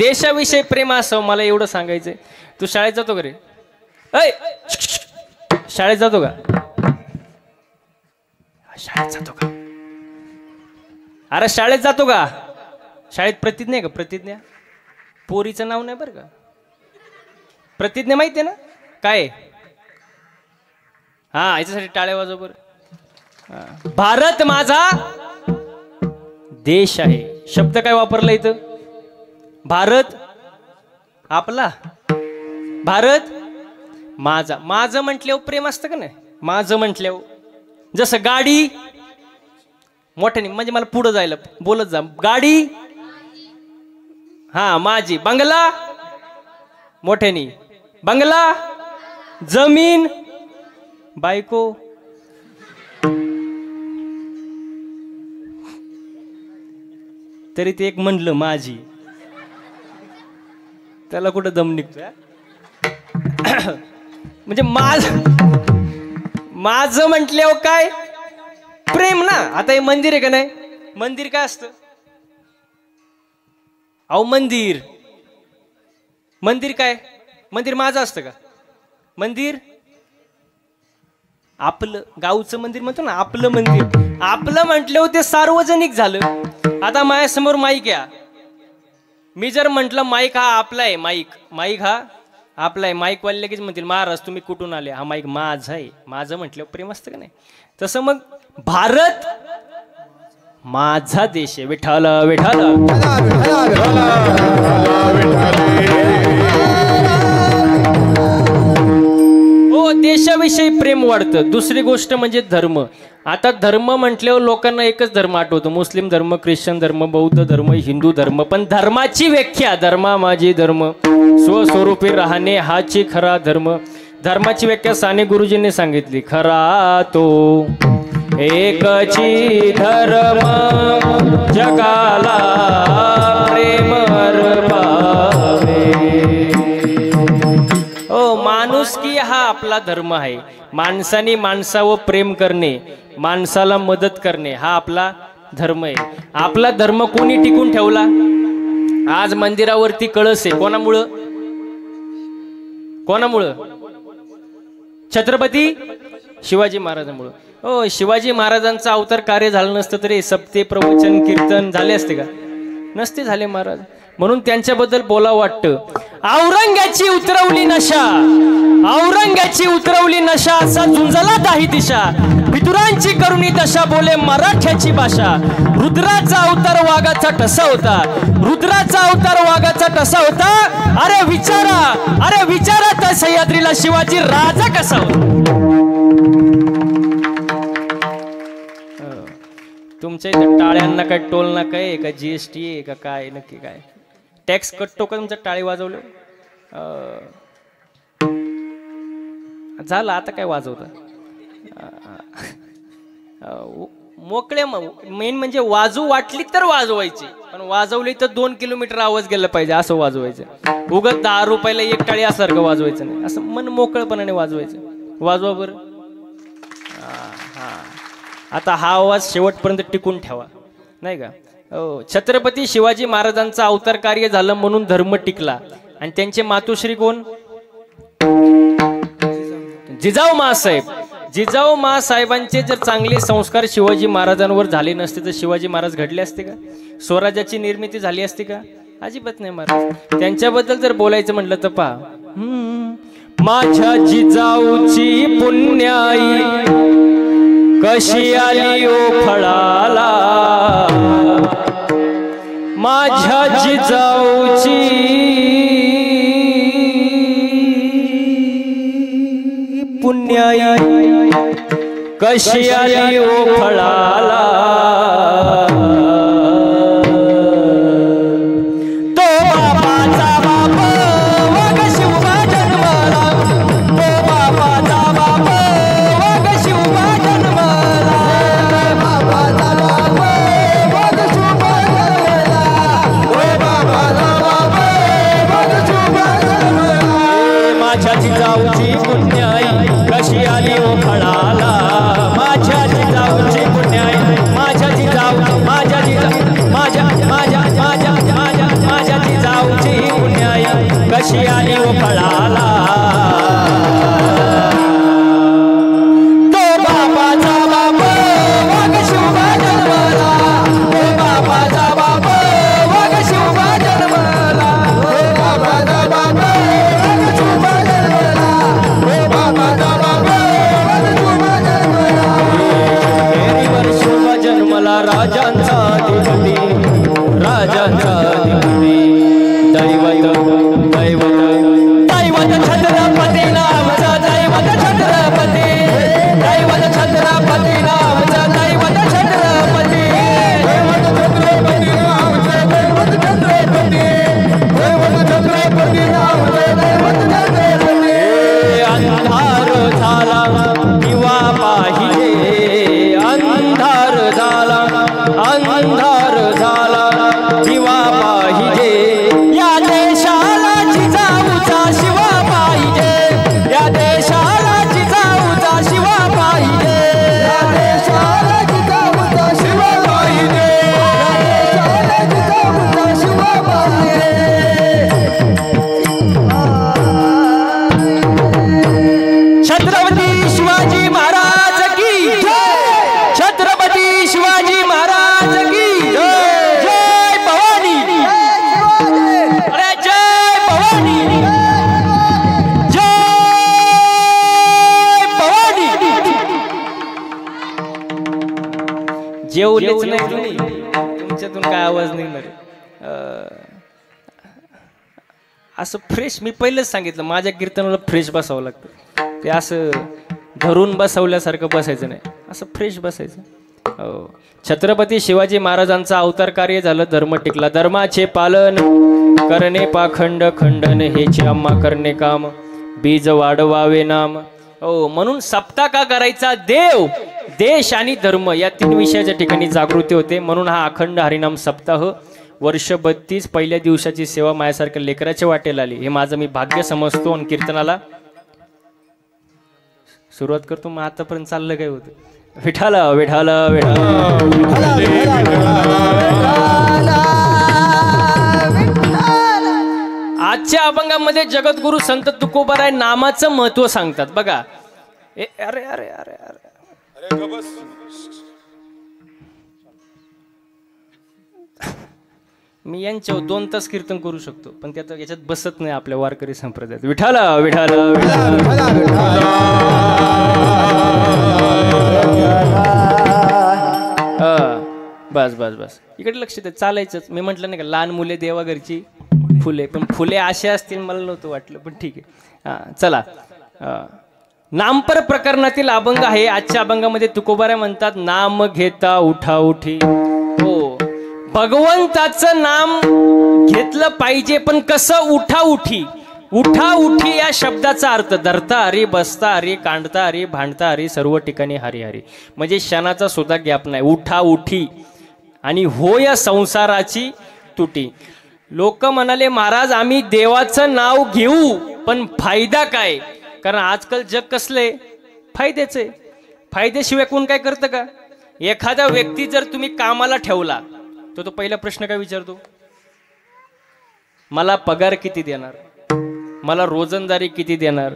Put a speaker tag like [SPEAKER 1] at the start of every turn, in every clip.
[SPEAKER 1] देशाविषयी प्रेम असावं मला एवढं सांगायचंय. तू शाळेत जातो का रे? ऐ शाळेत जातो का? शाळेत जातो का? अरे शाळेत जातो का? शाळेत प्रतिज्ञा आहे का? प्रतिज्ञा पोरीचं नाव नाही बरं का. प्रतिज्ञा माहिती आहे ना काय? हा याच्यासाठी टाळ्या वाजव बरं. भारत माझा देश आहे. शब्द काय वापरला इथं? भारत आपला, भारत माझा. माझं म्हटल्यावर प्रेम असतं का नाही? माझं म्हटल्यावर जसं गाडी मोठ्याने म्हणजे मला पुढं जायला बोलत जा. गाडी हा माझी. बंगला मोठ्याने. बंगला. जमीन बायको. तरी ते एक म्हणलं माझी, त्याला कुठं दम निघतोय? म्हणजे माझं म्हटल्यावर काय प्रेम ना. आता हे मंदिर आहे का नाही? मंदिर काय असतं? अहो मंदिर, मंदिर काय? मंदिर माझं असतं का? मंदिर आपलं गावचं मंदिर म्हणतो ना, आपलं मंदिर. आपलं म्हटल्यावर ते सार्वजनिक झालं. आता माझ्यासमोर माईक आहे. मी जर म्हटलं माईक हा आपला आहे, माईक हा आपला आहे, माईक वाले लगेच म्हणतील महाराज तुम्ही कुठून आले? हा माईक माझा आहे. माझं म्हटल्यावर प्रेम असतं का नाही? तसं मग भारत माझा देश आहे. विठ्ठल विठ्ठल. हो देशाविषयी प्रेम वाढतं. दुसरी गोष्ट म्हणजे धर्म. आता धर्म म्हटल्यावर लोकांना एकच धर्म आठवतो. मुस्लिम धर्म, ख्रिश्चन धर्म, बौद्ध धर्म, हिंदू धर्म. पण धर्माची व्याख्या धर्मा माझी धर्म स्वस्वरूपी राहणे हाची खरा धर्म. धर्माची व्याख्या साने गुरुजींनी सांगितली. खरा तो एकची धर्म जगाला प्रेम पावे. ओ माणुसकी हा आपला धर्म आहे. माणसाने माणसावर प्रेम करणे, माणसाला मदत करणे हा आपला धर्म आहे. आपला धर्म कोणी टिकून ठेवला? आज मंदिरावरती कळस आहे. कोणामुळं? कोणामुळं? छत्रपती शिवाजी महाराजांमुळं. हो शिवाजी महाराजांचं अवतार कार्य झालं नसतं तरी सप्ते प्रवचन कीर्तन झाले असते का? नसते झाले महाराज. म्हणून त्यांच्याबद्दल बोलावं वाटतं. औरंग्याची उतरवली नशा, औरंग्याची उतरवली नशा, असा झुंजला दाही दिशा. पितुरांची करुणी दशा बोले मराठ्याची भाषा. रुद्राचा अवतार वाघाचा ठसा होता, रुद्राचा अवतार वाघाचा ठसा होता. अरे विचारा त्या सह्याद्रीला शिवाजी राजा कसा होता. तुमच्या इथे टाळ्यांना काय टोल नाका आहे का? जीएसटी आहे का? काय नक्की काय टॅक्स कटतो का तुमच्या टाळी वाजवलं? झालं आता काय वाजवता? मोकळ्या मेन म्हणजे वाजू वाटली तर वाजवायची, पण वाजवली तर 2 किलोमीटर आवाज गेला पाहिजे असं वाजवायचं. उगाच 10 रुपयाला एक टाळी असल्यासारखं वाजवायचं नाही. असं मन मोकळपणाने वाजवायचं. वाजवा बरं. आता हा आवाज शेवटपर्यंत टिकून ठेवा नाही का? हो छत्रपती शिवाजी महाराजांचा अवतार कार्य झालं म्हणून धर्म टिकला. आणि त्यांचे मातोश्री कोण? जिजाऊ मासाहेब. जिजाऊ मासाहेबांचे जर चांगले संस्कार शिवाजी महाराजांवर झाले नसते तर शिवाजी महाराज घडले असते का? स्वराज्याची निर्मिती झाली असते का? अजिबात नाही महाराज. त्यांच्याबद्दल जर बोलायचं म्हटलं तर पहा, माझ्या जिजाऊची पुण्याई कशी आली ओ फळाला. माझ्या जिजाऊची पुण्याई कशी आली ओ फळाला. तो बापाचा बाप वाघ शिवबा जन्माला, तो बापाचा बाप वाघ शिवबा जन्माला, बापाचा बाप वाघ शिवबा जन्माला, ओ बापाचा बाप वाघ शिवबा जन्माला. माझ्या जिजाऊची पुण्याई कशी आली ओ फळाला. माझ्या जिजाऊची पुण्याई, माझ्या जिजाऊची कशी आली व फळाला तो बापाचा बाप वाघ शिवबा जन्मला तो बापाचा बाप वाघ शिवबा जन्मला तो बापाचा बाप वाघ शिवबा जन्मला तो बापाचा बाप वाघ शिवबा जन्मला फेरीवर शिवबा जन्मला राजांचा अधिपती राजांचा अधिपती दैवत दैवत दैवत छत्रपती नामचा दैवत छत्रपती दैवत छत्रपती नामचा दैवत छत्रपती दैवत छत्रपती नामचा दैवत छत्रपती दैवत छत्रपती नामचा दैवत छत्रपती अंधार झाला दिवा पाहिजे अंधार झाला अंधार झाला दिवा पाहिजे या देशाला जिजाऊचा शिवा पाहिजे या देशाला जिजाऊचा शिवा पाहिजे या देशाला जिजाऊचा शिवा पाहिजे या देशाला जिजाऊचा शिवा पाहिजे छत्रपती शिवाजी महाराज की छत्रपती शिवाजी महाराज की जय भवानी अरे जय भवानी जय भवानी जेवलेच नाही तुम्ही तुमच्यातून काय आवाज निघणार असं फ्रेश मी पहिलेच सांगितलं माझ्या कीर्तनाला फ्रेश बसावं लागतं ते असं धरून बसवल्यासारखं बसायचं नाही असं फ्रेश बसायचं हो छत्रपती शिवाजी महाराजांचा अवतार कार्य झालं धर्म टिकला धर्माचे पालन करणे पाखंड खंडन हेची आम्हा करणे काम बीज वाढवावे नाम हो म्हणून सप्ताह का करायचा देव देश आणि धर्म या 3 विषयाच्या ठिकाणी जागृती होते म्हणून हा अखंड हरिनाम सप्ताह वर्ष 32 पहिल्या दिवसाची सेवा माझ्यासारख्या लेकराच्या वाटेला आली हे माझं मी भाग्य समजतो आणि कीर्तनाला सुरुवात करतो मग आतापर्यंत चाललं काय होतं विठाला विठाला आजच्या अभंगामध्ये जगद्गुरु संत तुकोबाराय नामाचं महत्व सांगतात बघा अरे अरे अरे अरे मी यांच्यावर 2 तास कीर्तन करू शकतो पण त्यात याच्यात बसत नाही आपल्या वारकरी संप्रदायात विठाला विठाला बस बस बस इकडे लक्ष दे चालायचंच मी म्हटलं नाही का लहान मुले देवा घरची फुले पण फुले असे असतील मला नव्हतं वाटलं पण ठीक आहे चला नामपर प्रकरणातील अभंग आहे आजच्या अभंगामध्ये तुकोबाराय म्हणतात नाम घेता उठा उठी हो भगवंताचं नाम घेतलं पाहिजे पण कसं उठा उठी उठा उठी या शब्दाचा अर्थ धरता हरी बसता हरी कांडता हरी भांडता हरी सर्व ठिकाणी हरी हरी म्हणजे क्षणाचा सुद्धा गॅप नाही उठा उठी आणि होय संसाराची तुटी लोक म्हणाले महाराज आम्ही देवाचं नाव घेऊ पण फायदा काय कारण आजकाल जग कसले फायद्याचे फायद्याशिवाय कोण काय करतं का एखादा व्यक्ती जर तुम्ही कामाला ठेवला तो पहिला प्रश्न काय विचारतो मला पगार किती देणार मला रोजंदारी किती देणार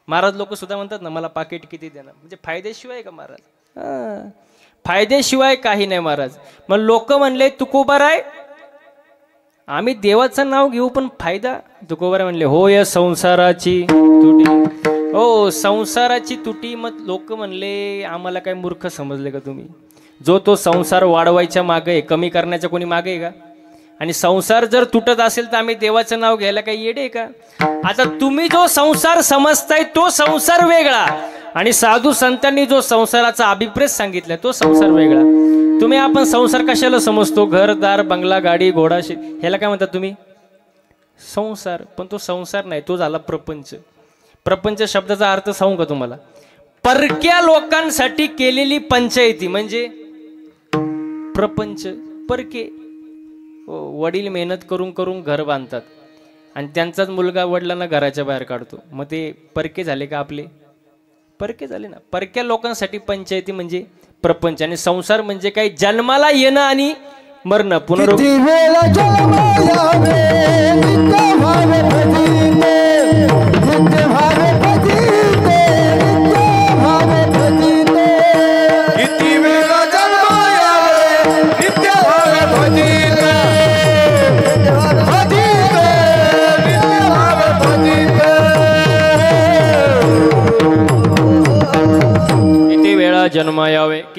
[SPEAKER 1] महाराज लोक सुद्धा म्हणतात ना मला पाकिट किती देणार म्हणजे फायद्याशिवाय का महाराज फायद्याशिवाय काही नाही महाराज मग लोक म्हणले तुकोबाराय आम्ही देवाचं नाव घेऊ पण फायदा तुकोबाराय म्हणले होय संसाराची तुटी हो संसाराची तुटी मग लोक म्हणले आम्हाला काय मूर्ख समजले का तुम्ही जो तो संसार वाढवायच्या मागे आहे कमी करण्याच्या कोणी मागे आहे का आणि संसार जर तुटत असेल तर आम्ही देवाचं नाव घ्यायला काही येडे का आता तुम्ही जो संसार समजताय तो संसार वेगळा आणि साधू संतांनी जो संसाराचा अभिप्रेत सांगितलाय तो संसार वेगळा तुम्ही आपण संसार कशाला समजतो घरदार बंगला गाडी घोडा ह्याला काय म्हणतात तुम्ही संसार पण तो संसार नाही तो झाला प्रपंच प्रपंच शब्दाचा अर्थ सांगू का तुम्हाला परक्या लोकांसाठी केलेली पंचायती म्हणजे प्रपंच परके वडील मेहनत करून करून घर बांधतात आणि त्यांचाच मुलगा वडिलांना घराच्या बाहेर काढतो मग ते परके झाले का आपले परके झाले ना परक्या लोकांसाठी पंचायती म्हणजे प्रपंच आणि संसार म्हणजे काही जन्माला येणं आणि मरणं पुनरुत्थान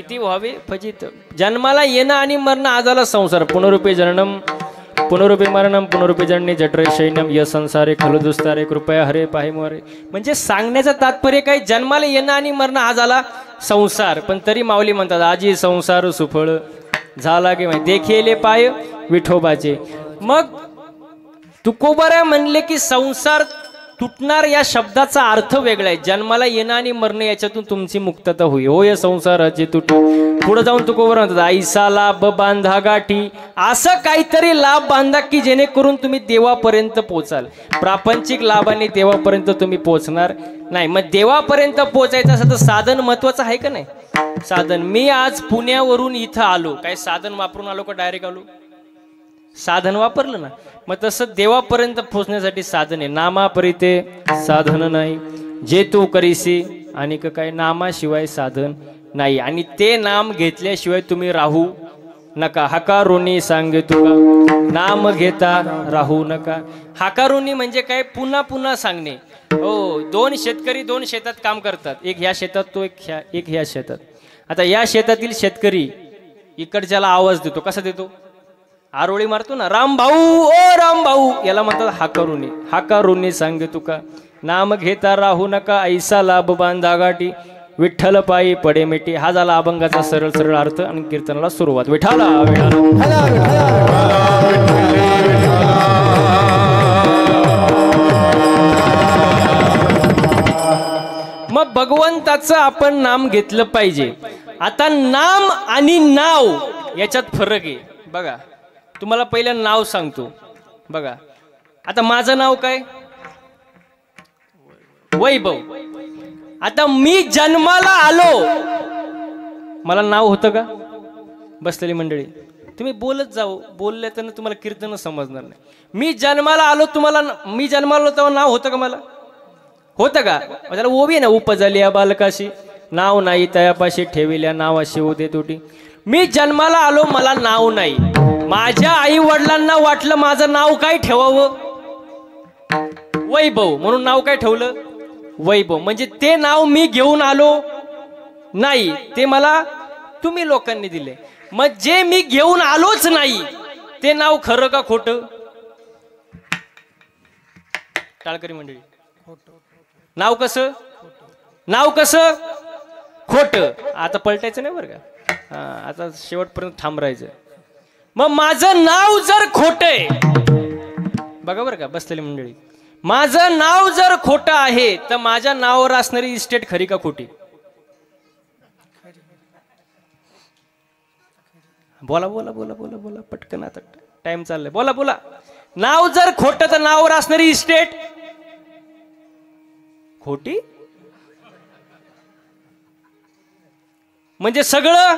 [SPEAKER 1] भ्रांती व्हावे फजित. जन्माला येणं आणि मरणं हा झाला संसार. पुनरुपे जननम पुनरुपे मरणम पुनरुपे जननी जठरे शैनम य संसारे खलु दुस्तारे कृपया हरे पाहे मोरे. म्हणजे सांगण्याचं तात्पर्य काय, जन्माला येणं आणि मरणं हा झाला संसार. पण तरी माऊली म्हणतात आजी संसार सुफळ झाला की माहिती देखेले पाय विठोबाचे. मग तुकोबारा म्हणले की संसार तुटणार या शब्दाचा अर्थ वेगळा आहे. जन्माला येणं आणि मरणं याच्यातून तुमची मुक्तता होईल. होय संसाराची तुटी. पुढे जाऊन तुकोबारा म्हणतात आईसा लाभ बांधा गाठी. असं काहीतरी लाभ बांधा की जेणेकरून तुम्ही देवापर्यंत पोचाल. प्रापंचिक लाभाने देवापर्यंत तुम्ही पोचणार नाही. मग देवापर्यंत पोचायचं असं तर साधन महत्वाचं आहे का नाही. साधन मी आज पुण्यावरून इथं आलो, काय साधन वापरून आलो का डायरेक्ट आलो. साधन वापरलं ना. मग तसं देवापर्यंत पोहोचण्यासाठी साधन आहे. नामापरिते साधन नाही जे तू करीसी. आणि काय नामाशिवाय साधन नाही. आणि ते नाम घेतल्याशिवाय तुम्ही राहू नका. हकारुनी सांगे तुका नाम घेता राहू नका. हकारुनी म्हणजे काय, पुन्हा पुन्हा सांगणे. हो, दोन शेतकरी दोन शेतात काम करतात. एक ह्या शेतात तो एक ह्या शेतात. आता या शेतातील शेतकरी इकडच्याला आवाज देतो. कसा देतो, आरोळी मारतो ना, राम भाऊ ओ राम भाऊ. याला म्हणतात हाकारुनी. हाकारुनी सांगे तुका नाम घेता राहू नका. ऐसा लाभ बांधा गाठी विठ्ठल पायी पडे मिठी. हा झाला अभंगाचा सरळ सरळ अर्थ आणि कीर्तनाला सुरुवात. विठाला मग भगवंताचं आपण नाम घेतलं पाहिजे. आता नाम आणि नाव याच्यात फरक आहे बघा. तुम्हाला पहिलं नाव सांगतो बघा. आता माझं नाव काय, वैभव. आता मी जन्माला आलो, मला नाव होतं का. बसलेली मंडळी तुम्ही बोलत जाऊ, बोलले तर तुम्हाला कीर्तन समजणार नाही. मी जन्माला आलो, तुम्हाला मी जन्माला आलो तेव्हा नाव होतं का, मला होतं का. त्याला ओवी ना उपजली या बालकाशी नाव नाही तयापाशी ठेविल्या नावाशी उदे तुटी. मी जन्माला आलो, मला नाव नाही. माझ्या आई वडिलांना वाटलं माझं नाव काय ठेवावं, वैभव, म्हणून नाव काय ठेवलं वैभव. म्हणजे ते नाव मी घेऊन आलो नाही, ते मला तुम्ही लोकांनी दिले. मग जे मी घेऊन आलोच नाही ते नाव खरं का खोटं. टाळकरी मंडळी नाव कसं, नाव कसं खोटं. आता पलटायचं नाही बरं का. आता शेवटपर्यंत थांब राहायचं. मग माझं नाव जर खोटंय बघा बरं का बसलेली मंडळी, माझं नाव जर खोटं आहे तर माझ्या नावावर असणारी इस्टेट खरी का खोटी. बोला बोला बोला बोला बोला पटकन, आता टाइम चाललाय. बोला बोला. नाव जर खोटं तर नावावर असणारी इस्टेट खोटी. म्हणजे सगळं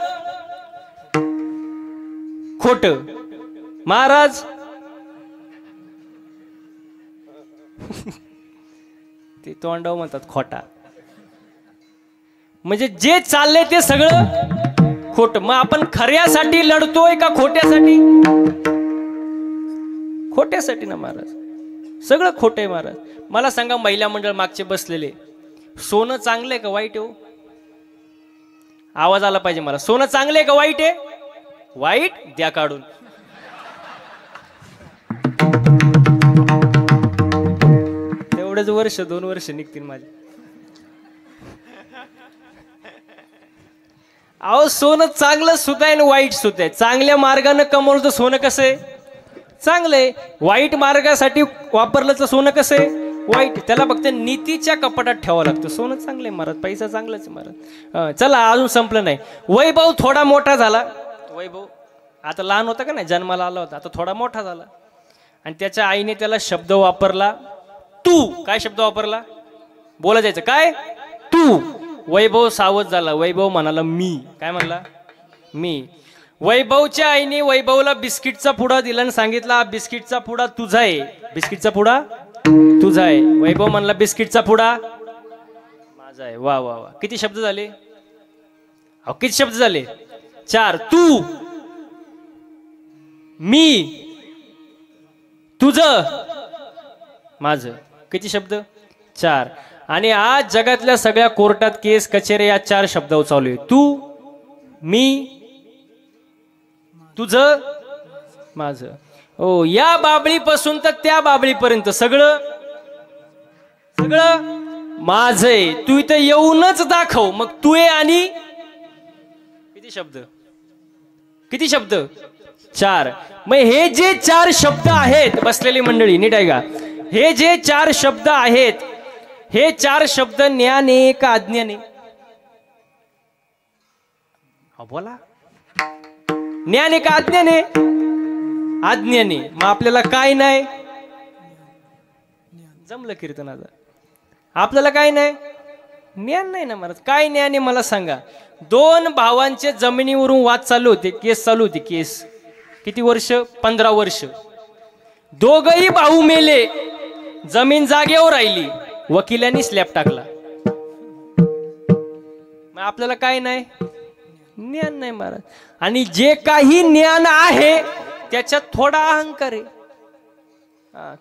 [SPEAKER 1] खोट. महाराज ते तोंडाव म्हणतात खोटा. म्हणजे जे चाललंय ते सगळं खोट. मग आपण खऱ्यासाठी लढतोय का खोट्यासाठी. खोट्यासाठी ना महाराज, सगळं खोट आहे महाराज. मला सांगा, महिला मंडळ मागचे बसलेले, सोनं चांगलंय का वाईट आहे. आवाज आला पाहिजे मला. सोनं चांगलंय का वाईट आहे. वाईट द्या काढून. तेवढंच वर्ष 2 वर्ष निघतील माझे. अहो सोनं चांगलं सुद्धा आहे आणि वाईट सुद्धा आहे. चांगल्या मार्गाने कमवलं तर सोनं कसं आहे, चांगलंय. वाईट मार्गासाठी वापरलं तर सोनं कसं आहे, वाईट. त्याला फक्त नीतीच्या कपाटात ठेवावं लागतं. सोनं चांगलंय महाराज, पैसा चांगलाच महाराज. चला अजून संपलं नाही. वैभव थोडा मोठा झाला. वैभव आता लहान होता का नाही, जन्माला आला होता, आता थोडा मोठा झाला. आणि त्याच्या आईने त्याला शब्द वापरला तू. काय शब्द वापरला, बोला जायचं काय, तू. वैभव सावध झाला. वैभव म्हणाला मी. काय म्हणला, मी. वैभवच्या आईने वैभवला बिस्किटचा पुडा दिला आणि सांगितला बिस्किटचा पुडा तुझा आहे. बिस्किटचा पुडा तुझा आहे. वैभव म्हणला बिस्किटचा पुडा माझा आहे. वा वा वा. किती शब्द झाले, अहो किती शब्द झाले, 4. तू, मी, तुझं, माझं. किती शब्द, 4. आणि आज जगातल्या सगळ्या कोर्टात केस कचेऱ्या या 4 शब्दावर चालू आहे. तू, मी तुझं माझं. ओ या बाबळीपासून तर त्या बाबळीपर्यंत सगळं सगळं माझंय. तू इथं येऊनच दाखव. मग तू आहे आणि किती शब्द, किती शब्द, 4. मग हे जे 4 शब्द आहेत, बसलेली मंडळी नीट आहे का, हे जे 4 शब्द आहेत, हे 4 शब्द ज्ञाने का अज्ञाने? बोला, ज्ञाने का अज्ञाने? अज्ञाने. मग आपल्याला काय नाही, जमलं कीर्तनाचं, आपल्याला काय नाही, ज्ञान नाही ना महाराज. काय ज्ञान आहे मला सांगा. 2 भावांचे जमिनीवरून वाद चालू होते, केस चालू होती, केस. किती वर्ष? 15 वर्ष. दोघही भाऊ मेले, जमीन जागेवर राहिली, वकिलांनी स्लॅब टाकला. मग आपल्याला काय नाही, ज्ञान नाही महाराज. आणि जे काही ज्ञान आहे त्याच्यात थोडा अहंकार आहे.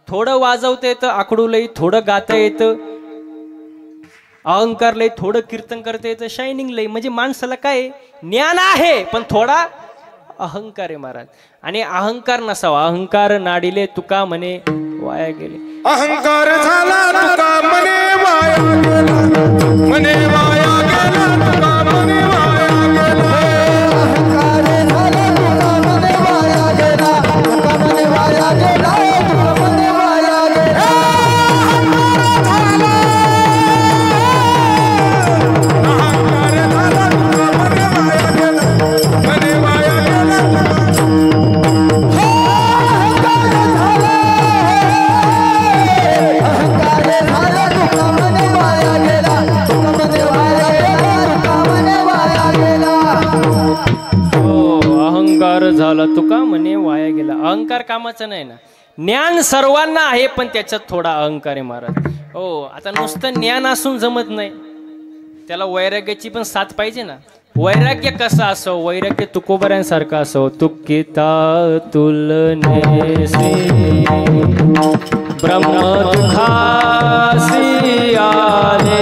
[SPEAKER 1] थोडं वाजवता येतं, आकडू लई, थोडं गाता येतं, अहंकार लई, थोडं कीर्तन करता येतं, शायनिंग लई. म्हणजे माणसाला काय ज्ञान आहे पण थोडा अहंकार आहे महाराज. आणि अहंकार नसावा. अहंकार नाडिले तुका म्हणे वाया गेले.
[SPEAKER 2] अहंकार झाला तुका म्हणे वाया गेला, म्हणे वाया गेला तुका म्हणे वाया गेला. अहंकार झाला तुका म्हणे वाया गेला, तुका म्हणे वाया गेला, तुका म्हणे वाया गेला.
[SPEAKER 1] झाला तुका म्हणे वाया गेला. अहंकार कामाचं नाही ना. ज्ञान सर्वांना आहे पण त्याच्यात थोडा अहंकार आहे महाराज. हो, आता नुसतं ज्ञान असून जमत नाही, त्याला वैराग्याची पण साथ पाहिजे ना. वैराग्य कसं असो, वैराग्य तुकोबऱ्यांसारखं असो. तुकिता तुलनेसी ब्रह्म दुखासी आले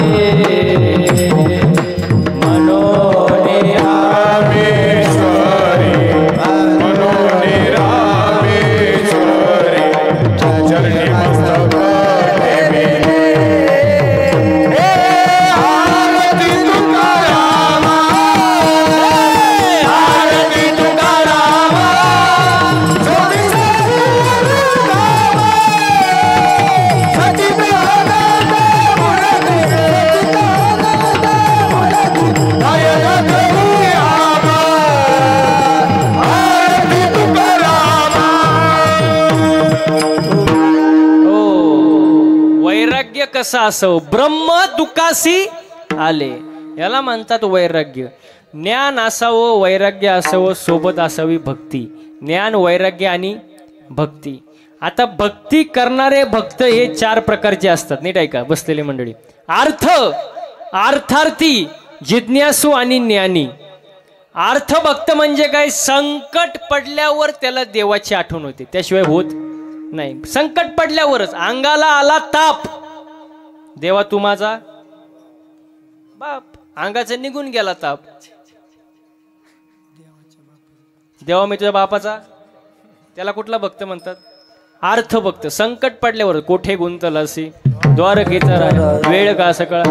[SPEAKER 1] कसं असो. ब्रह्म दुखासी आले, याला म्हणतात वैराग्य. ज्ञान असावं, वैराग्य असावं, सोबत असावी भक्ती. ज्ञान, वैराग्य आणि भक्ती. आता भक्ती करणारे भक्त हे 4 प्रकारचे असतात. नीट ऐका बसलेली मंडळी. अर्थ, अर्थार्थी, जिज्ञासू आणि ज्ञानी. अर्थ भक्त म्हणजे काय, संकट पडल्यावर त्याला देवाची आठवण होते, त्याशिवाय होत नाही. संकट पडल्यावरच, अंगाला आला ताप, देवा तू माझा बाप, अंगाचा निघून गेला ताप, देवा मी तुझ्या बापाचा, त्याला कुठला भक्त म्हणतात, अर्थ भक्त. संकट पडल्यावर कोठे गुंतलासी द्वारकेचा वेळ का सकाळ.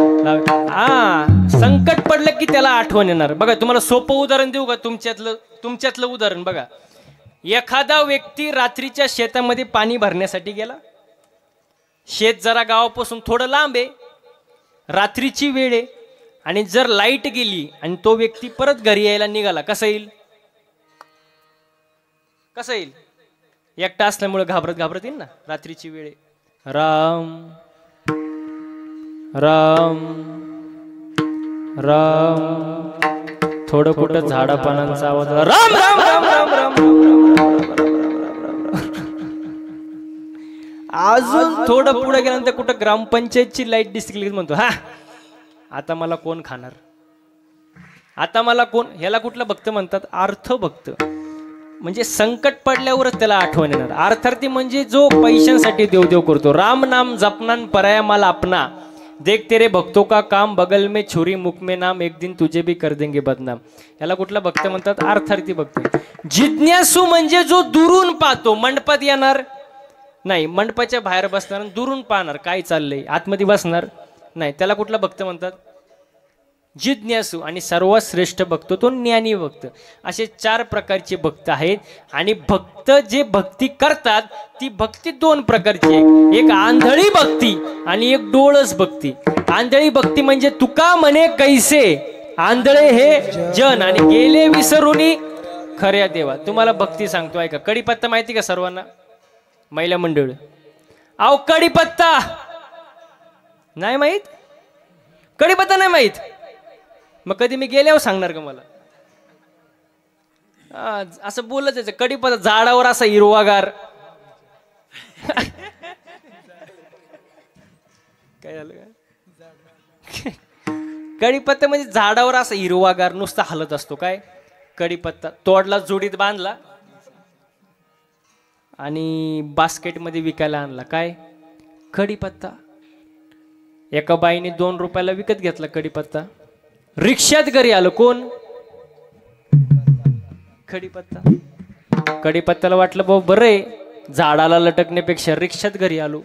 [SPEAKER 1] संकट पडलं की त्याला आठवण येणार. बघा तुम्हाला सोपं उदाहरण देऊ का, तुमच्यातलं उदाहरण बघा. एखादा व्यक्ती रात्रीच्या शेतामध्ये पाणी भरण्यासाठी गेला. शेत जरा गावापासून थोडं लांब आहे, रात्रीची वेळ आहे, आणि जर लाईट गेली आणि तो व्यक्ती परत घरी यायला निघाला, कसं येईल, कसं येईल? एकटा असल्यामुळे घाबरत घाबरत येईल ना. रात्रीची वेळ आहे, राम राम राम, थोडं कुठं झाडा पानांचा आवाज, राम राम राम राम राम. अजून थोडं पुढे गेल्यानंतर कुठं ग्रामपंचायतची लाईट दिसली म्हणतो, हा आता मला कोण खाणार, आता मला कोण. ह्याला कुठला भक्त म्हणतात, अर्थ भक्त. म्हणजे संकट पडल्यावरच त्याला आठवण येणार. अर्थार्थी म्हणजे जो पैशांसाठी देवदेव करतो. राम नाम जपनान पराया माल आपणा, देख तेरे भक्तों का काम, बगल में छुरी मुख में नाम, एक दिन तुझे भी कर देंगे बदनाम. याला कुठला भक्त म्हणतात? अर्थार्थी भक्त. जिज्ञासू म्हणजे जो दुरून पाहतो. मंडपात येणार नाही, मंडपाच्या बाहेर बसणार, दुरून पाहणार काय चाललंय, आतमध्ये बसणार नाही, त्याला कुठला भक्त म्हणतात? जिज्ञासू. आणि सर्वात श्रेष्ठ भक्त तो ज्ञानी भक्त. असे 4 प्रकारचे भक्त आहेत. आणि भक्त जे भक्ती करतात ती भक्ती 2 प्रकारची आहे. एक आंधळी भक्ती आणि एक डोळस भक्ती. आंधळी भक्ती म्हणजे तुका म्हणे कैसे, आंधळे हे जन आणि गेले विसरुनी खऱ्या देवा. तुम्हाला भक्ती सांगतो ऐका. कडीपत्ता माहिती का सर्वांना? महिला मंडळ. अहो कडीपत्ता नाही माहित? कडीपत्ता नाही माहित? मग कधी मी गेल्यावर सांगणार का मला? असं बोलत जायचं. कडीपत्ता झाडावर असा हिरवागार. काय झालं? कडीपत्ता म्हणजे झाडावर असा हिरवागार नुसता हलत असतो. काय कडीपत्ता तोडला, जोडीत बांधला आणि बास्केटमध्ये विकायला आणला. काय कडीपत्ता. एका बाईने 2 रुपयाला विकत घेतला कडीपत्ता. रिक्षात घरी आलं. कोण? कडीपत्ता. कडीपत्त्याला वाटलं बाबा बरं आहे, झाडाला लटकण्यापेक्षा रिक्षात घरी आलो.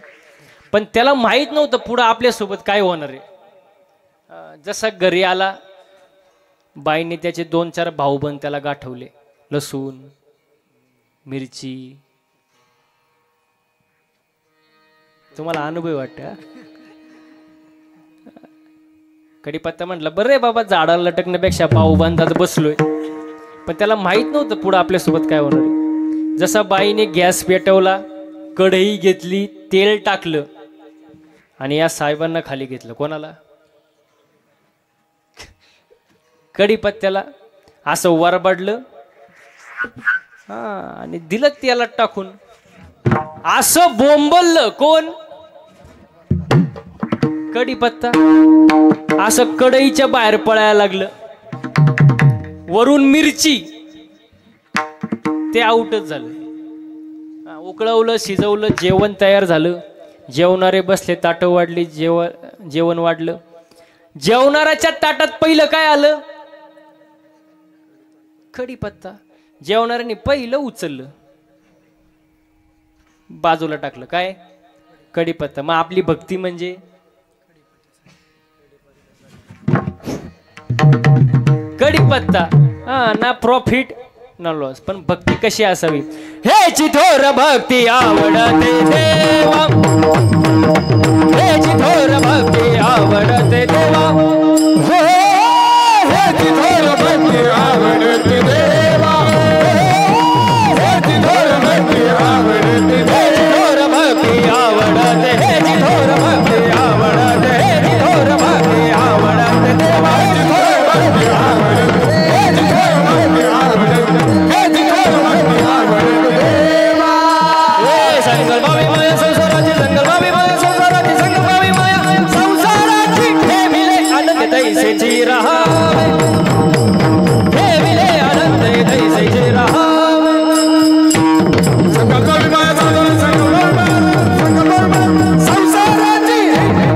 [SPEAKER 1] पण त्याला माहित नव्हतं पुढं आपल्यासोबत काय होणार आहे. जसा घरी आला, बाईने त्याचे 2-4 भाऊबंद त्याला गाठवले. लसूण, मिरची. तुम्हाला अनुभव वाटतं? कडीपत्ता म्हटलं बरं आहे बाबा, झाडाला लटकण्यापेक्षा भाऊबंदात बसलोय. पण त्याला माहित नव्हतं पुढं आपल्यासोबत काय होणार आहे. जसा बाईने गॅस पेटवला, कढई घेतली, तेल टाकलं आणि या साहेबांना खाली घेतलं. कोणाला? कडीपत्त्याला. असं वरबडलं आणि दिलं तेलात टाकून. असं बोंबललं. कोण? कडीपत्ता. असं कढईच्या बाहेर पळायला लागलं. वरून मिरची. ते आउटच झालं. उकळवलं, शिजवलं, जेवण तयार झालं. जेवणारे बसले, ताटं वाढली, जेवण वाढलं. जेवणाऱ्याच्या ताटात पहिलं काय आलं? कडीपत्ता. जेवणाऱ्याने पहिलं उचललं, बाजूला टाकलं. काय? कडीपत्ता. मग आपली भक्ती म्हणजे कडीपत्ता. ना प्रॉफिट ना लॉस. पण भक्ती कशी असावी? हेची थोर भक्ती आवडते देवा, हेची थोर भक्ती आवडते देवा,
[SPEAKER 2] हेची थोर भक्ती आवडते देवा, हेची थोर भक्ती आवडते देवा,
[SPEAKER 1] हेची थोर भक्ती आवडते, हेची थोर भक्ती आवडते, हेची थोर भक्ती आवडते देवा,
[SPEAKER 2] हेची थोर भक्ती आवडते, हेची थोर भक्ती आवडते, हेची थोर भक्ती आवडते देवा.
[SPEAKER 1] संकल्पावी माया संसाराची, संकल्पावी माया संसाराची, संकल्पावी माया संसाराची. हे मिले आनंद तैसेची रहावे, हे मिले आनंद तैसेची रहावे.
[SPEAKER 2] संकल्पावी माया संसाराची,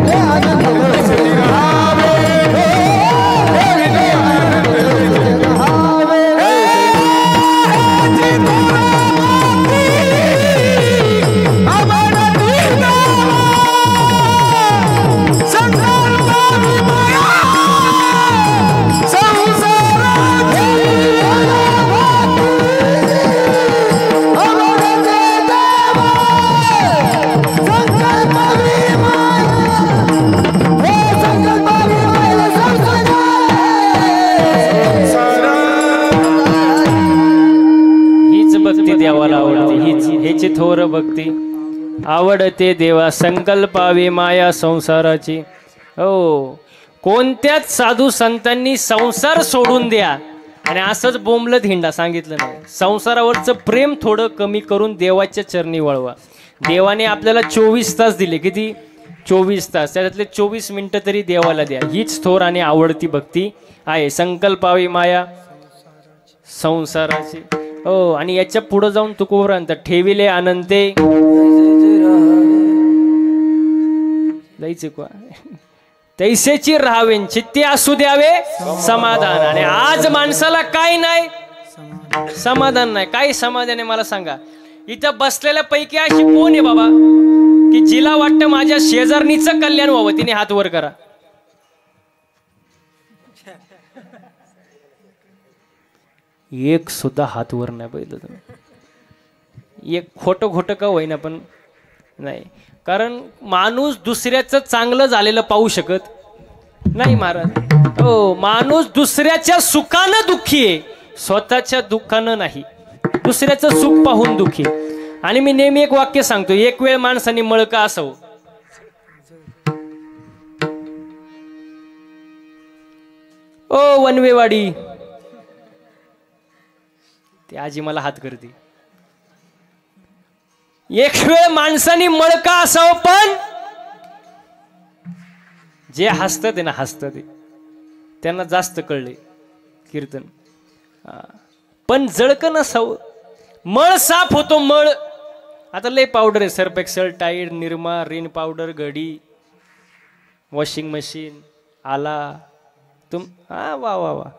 [SPEAKER 2] हे आनंद तैसेची रहावे, हे मिले आनंद तैसेची रहावे. हेची
[SPEAKER 1] देवाला आवडते. हीच थोर भक्ती आवडते देवा. संकल्पावी माया संसाराची. हो, कोणत्याच साधू संतांनी संसार सोडून द्या आणि असंच बोंबलत हिंडा सांगितलं नाही. संसारावरचं प्रेम थोडं कमी करून देवाच्या चरणी वळवा. देवाने आपल्याला 24 तास दिले. किती? 24 तास. त्याच्यातले 24 मिनिटं तरी देवाला द्या. हीच थोर आणि आवडती भक्ती आहे. संकल्पावी माया संसाराची. हो, आणि याच्या पुढे जाऊन तुकोबरांत ठेविले आनंदे जायचे का? तैसेची राहावे चित्ते असू द्यावे समाधान. आणि आज माणसाला काय नाही, समाधान नाही. काय समाधान आहे मला सांगा? इथं बसलेल्या पैकी अशी कोण आहे बाबा की जिला वाटतं माझ्या शेजारणीचं कल्याण व्हावं? तिने हात वर करा. एक सुद्धा हात वर नाही पाहिलं तुम्ही. एक खोटं का होईना पण नाही. कारण माणूस दुसऱ्याचं चांगलं झालेलं पाहू शकत नाही महाराज. हो, माणूस दुसऱ्याच्या सुखानं दुःखी आहे, स्वतःच्या दुःखानं नाही. दुसऱ्याचं सुख पाहून दुःखी. आणि मी नेहमी एक वाक्य सांगतो, एक वेळ माणसाने मळका असावं. ओ वनवेवाडी, ती आजी मला हात करते. एक वेळ माणसाने मळका असावं, पण जे हसतात आहे ना, हसतात त्यांना जास्त कळले कीर्तन. पण जळकं नसावं. मळ साफ होतो मळ. आता लय पावडर आहे, सर्फ एक्सेल, टाईड, निरमा, रिन पावडर, घडी, वॉशिंग मशीन आला हा वा वा वा,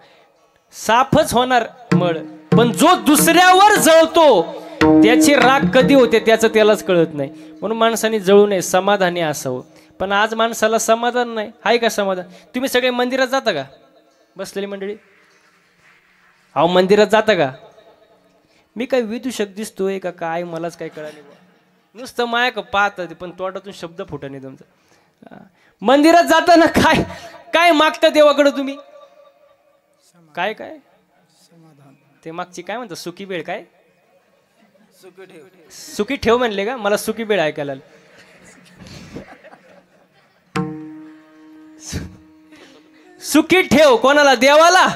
[SPEAKER 1] साफच होणार मळ. पण जो दुसऱ्यावर जळतो त्याची राग कधी होते त्याचं त्यालाच कळत नाही. म्हणून माणसाने जळू नये, समाधानी असावं. पण आज माणसाला समाधान नाही. आहे का समाधान? तुम्ही सगळे मंदिरात जाता का? बसलेली मंडळी, अहो मंदिरात जाता का? मी काय विदूषक दिसतोय का काय मलाच काय कळाले. नुसतं माया का पाहत पण तोंडातून शब्द फुटत नाही तुमचा. मंदिरात जाताना काय काय मागता देवाकडे तुम्ही? काय काय ते मागची काय म्हणतात, सुखी बेळ, काय सुखी ठेव म्हणले का? मला सुखी बेळ ऐकायला. सुखी ठेव कोणाला? देवाला.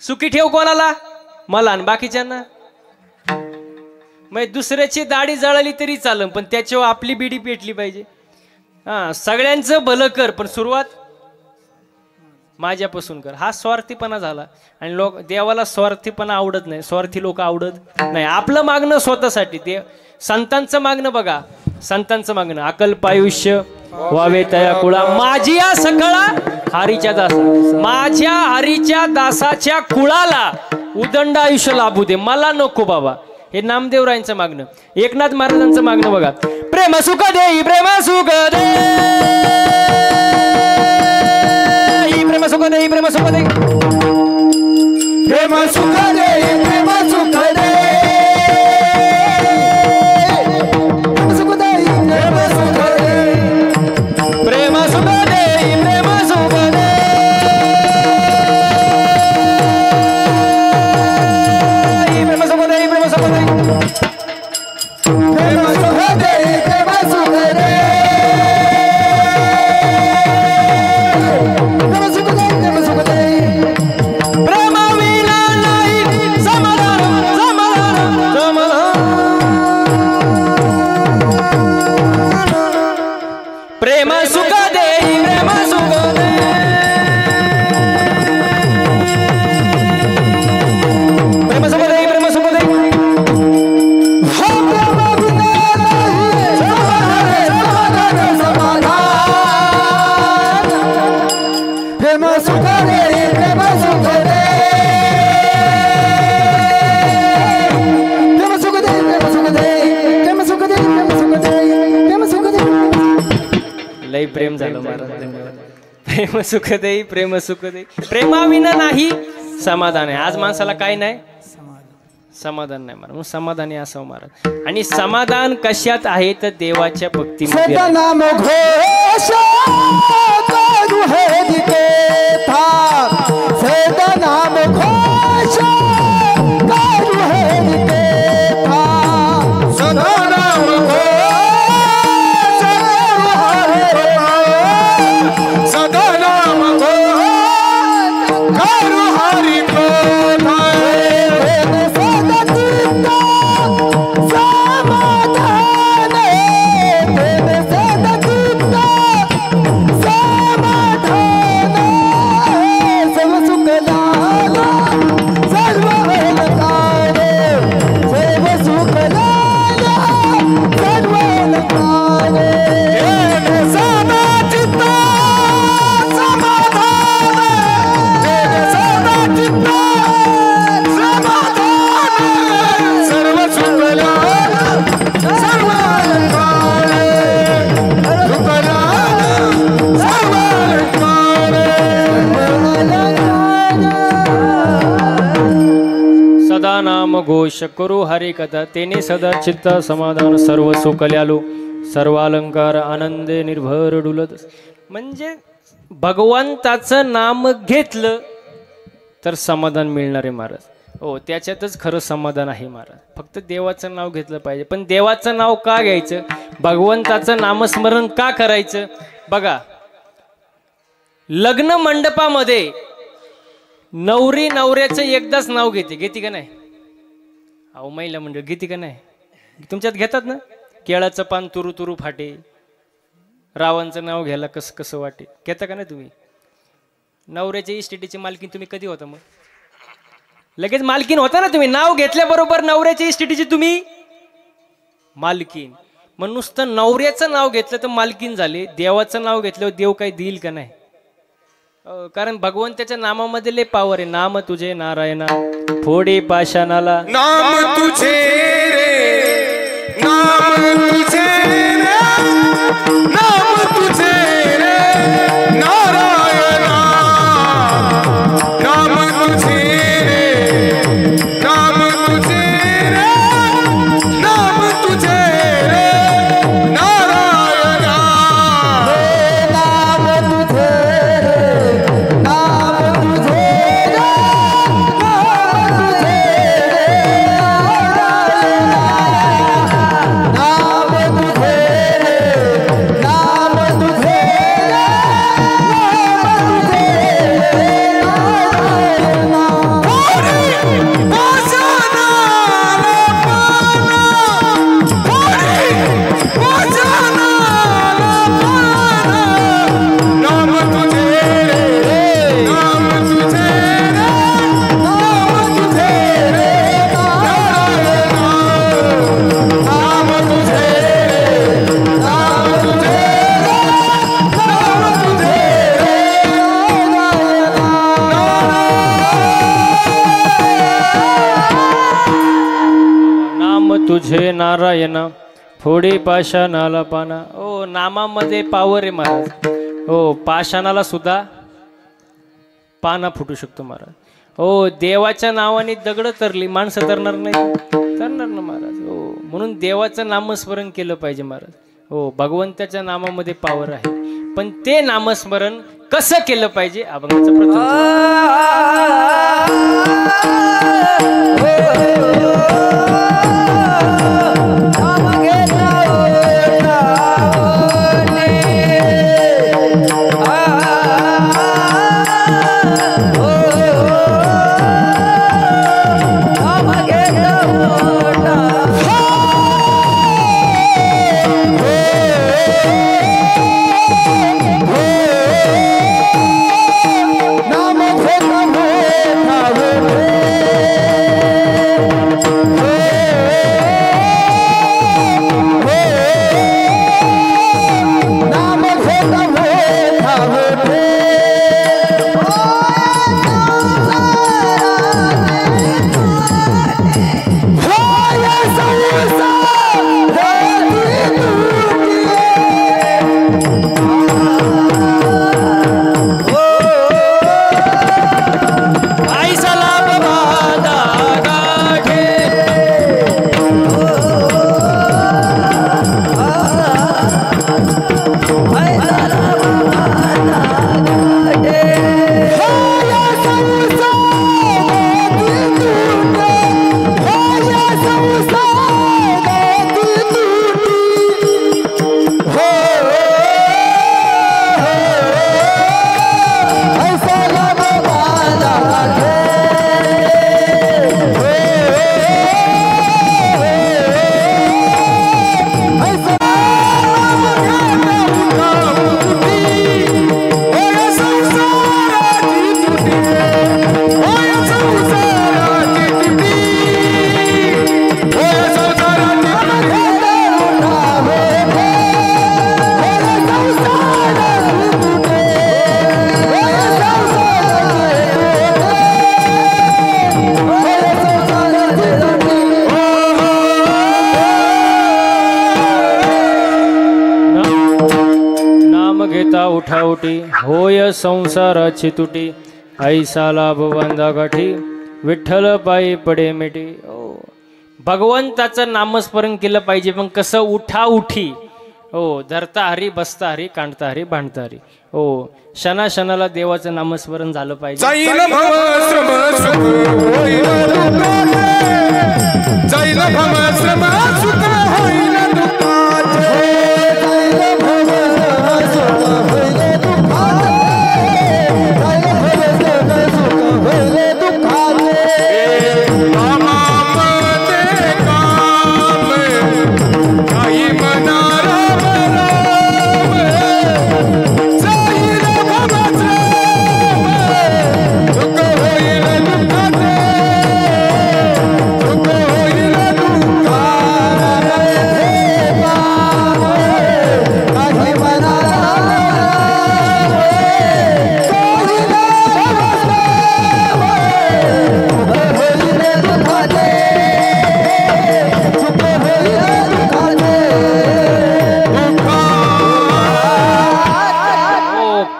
[SPEAKER 1] सुखी ठेव कोणाला? मला आणि बाकीच्यांना. मग दुसऱ्याची दाढी जळाली तरी चालेल, पण त्याच्यावर आपली बिडी पेटली पाहिजे. हा, सगळ्यांचं भलं कर, पण सुरुवात माझ्यापासून कर. हा स्वार्थीपणा झाला. आणि लोक देवाला स्वार्थीपणा आवडत नाही, स्वार्थी लोक आवडत नाही. आपलं मागणं स्वतःसाठी. ते संतांचं मागणं बघा, संतांचं मागणं, अकल्प आयुष्य व्हावे तया कुळा, माझी या सकळा हरीच्या दासा, माझ्या हरीच्या दासाच्या कुळाला उदंड आयुष्य लाभू दे, मला नको बाबा. हे नामदेवरायांचं मागणं. एकनाथ महाराजांचं मागणं बघा, प्रेम सुख देई, प्रेम सुख दे, प्रेम सुख देई, प्रेम सुख देई,
[SPEAKER 2] प्रेम सुख देई, प्रेम सुख दे, प्रेम सुख देई, प्रेम सुख दे,
[SPEAKER 1] प्रेम सुख देई, प्रेम सुख दे, प्रेम सुख देई, प्रेम सुख देई,
[SPEAKER 2] प्रेम सुख देई, प्रेम सुख दे, प्रेम सुख देई, प्रेम सुख दे,
[SPEAKER 1] प्रेम विना नाही समाधान, समाधान, समाधान. प्रेम सुख देई, प्रेम सुख दे, प्रेम सुख देई, प्रेम सुख दे,
[SPEAKER 2] हो प्रेम बिना नाही समाधान, समाधान, प्रेम सुख देई, प्रेम सुख दे, प्रेम सुख देई, प्रेम सुख दे, प्रेम सुख देई, प्रेम सुख दे, प्रेम सुख दे.
[SPEAKER 1] लय प्रेम झालं महाराज. धन्यवाद. प्रेम सुख देई, प्रेम सुख देई, प्रेमाविना नाही समाधान आहे. आज माणसाला काय नाही, समाधान नाही महाराज. समाधानी असावं महाराज. आणि समाधान कशात आहे तर देवाच्या भक्तीमध्ये
[SPEAKER 2] सदा
[SPEAKER 1] आहे.
[SPEAKER 2] नाम घोष करू हे दिपेथा, सदा नाम घोष करू हे दिपेथा, सदा नाम घोष करू हरि, सदा नाम घोष करू हरि कथा, सदा चित्त समाधान, सदा चित्त समाधान, सर्व सुख लाला, सर्व
[SPEAKER 1] घोष करू हरी कथा तेने सदा चित्त समाधान सर्व सुकल्यालो सर्वालंकार आनंदे निर्भर डुलत. म्हणजे भगवंताचं नाम घेतलं तर समाधान मिळणार आहे महाराज. हो, त्याच्यातच खरं समाधान आहे महाराज. फक्त देवाचं नाव घेतलं पाहिजे. पण देवाचं नाव का घ्यायचं, भगवंताचं नामस्मरण का करायचं? बघा, लग्न मंडपामध्ये नवरी नवऱ्याचं एकदाच नाव घेते का नाही? अहो महिला मंडळ घेते का नाही? तुमच्यात घेतात ना? केळाचं पान तुरु तुरु फाटे, रावांचं नाव घ्यायला कसं कसं वाटे, घेता का नाही तुम्ही? नवऱ्याच्या इस्टेटीची मालकीन तुम्ही कधी होता? मग लगेच मालकीन होता ना तुम्ही. नाव घेतल्याबरोबर नवऱ्याच्या इस्टेटीची तुम्ही मालकीन. मग नुसतं नवऱ्याचं नाव घेतलं तर मालकीन झाले, देवाचं नाव घेतल्यावर देव काही देईल का नाही? कारण भगवंताच्या नामामध्ये लय पावर आहे. नाम तुझे नारायणा फोडे पाषाणाला,
[SPEAKER 2] नाम तुझे रे, नाम तुझे रे, नाम तुझे रे नारायणा, नाम तुझे रे, नाम तुझे रे, नाम तुझे रे नारायणा, नाम तुझे
[SPEAKER 1] तुझे नारायण फोडे पाषाणाला पाना. ओ, नामामध्ये पावर आहे महाराज. हो, पाषाणाला सुद्धा पाना फुटू शकतो महाराज. हो, देवाच्या नावाने दगड तरली, माणसं तरणार नाही? तरणार ना महाराज. हो, म्हणून देवाचं नामस्मरण केलं पाहिजे महाराज. हो, भगवंताच्या नामामध्ये पावर आहे. पण ते नामस्मरण कसं केलं पाहिजे? अभंगाचा प्रथम उठाउटी होय संसाराची तुटी ऐसा लाभ बांधा गाठी विठ्ठल पायी पडे मिटी. भगवंताचं नामस्मरण केलं पाहिजे. पण कसं? उठा उठी. हो, धरता हरी, बसता हरी, कांडता हरी, भांडता हरी. हो, क्षणा क्षणाला देवाचं नामस्मरण झालं पाहिजे.
[SPEAKER 2] जाईल भव श्रम सुख होईल दुःखाचे, जाईल भव श्रम सुख होईल दुःखाचे, जाईल भव श्रम सुख होईल दुःखाचे, जाईल भव श्रम सुख होईल दुःखाचे.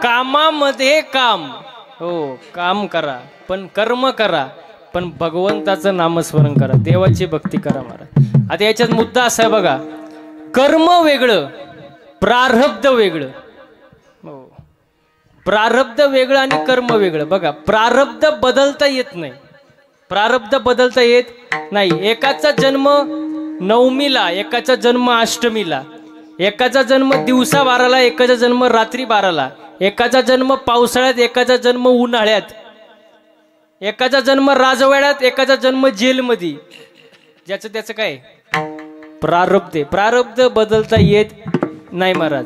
[SPEAKER 2] कामामध्ये काम काही मनार
[SPEAKER 1] काम. हो, काम करा पण कर्म करा, पण भगवंताचं नामस्मरण करा, देवाची भक्ती करा महाराज. आता याच्यात मुद्दा असा आहे बघा, कर्म वेगळं, प्रारब्ध वेगळं. हो, प्रारब्ध वेगळं आणि कर्म वेगळं. बघा, प्रारब्ध बदलता येत नाही, प्रारब्ध बदलता येत नाही. एकाचा जन्म नवमीला, एकाचा जन्म अष्टमीला, एकाचा जन्म दिवसा 12ला, एकाचा जन्म रात्री 12ला, एकाचा जन्म पावसाळ्यात, एकाचा जन्म उन्हाळ्यात, एकाचा जन्म राजवाड्यात, एकाचा जन्म जेलमध्ये. ज्याचं त्याचं काय प्रारब्ध आहे. प्रारब्ध बदलता येत नाही महाराज.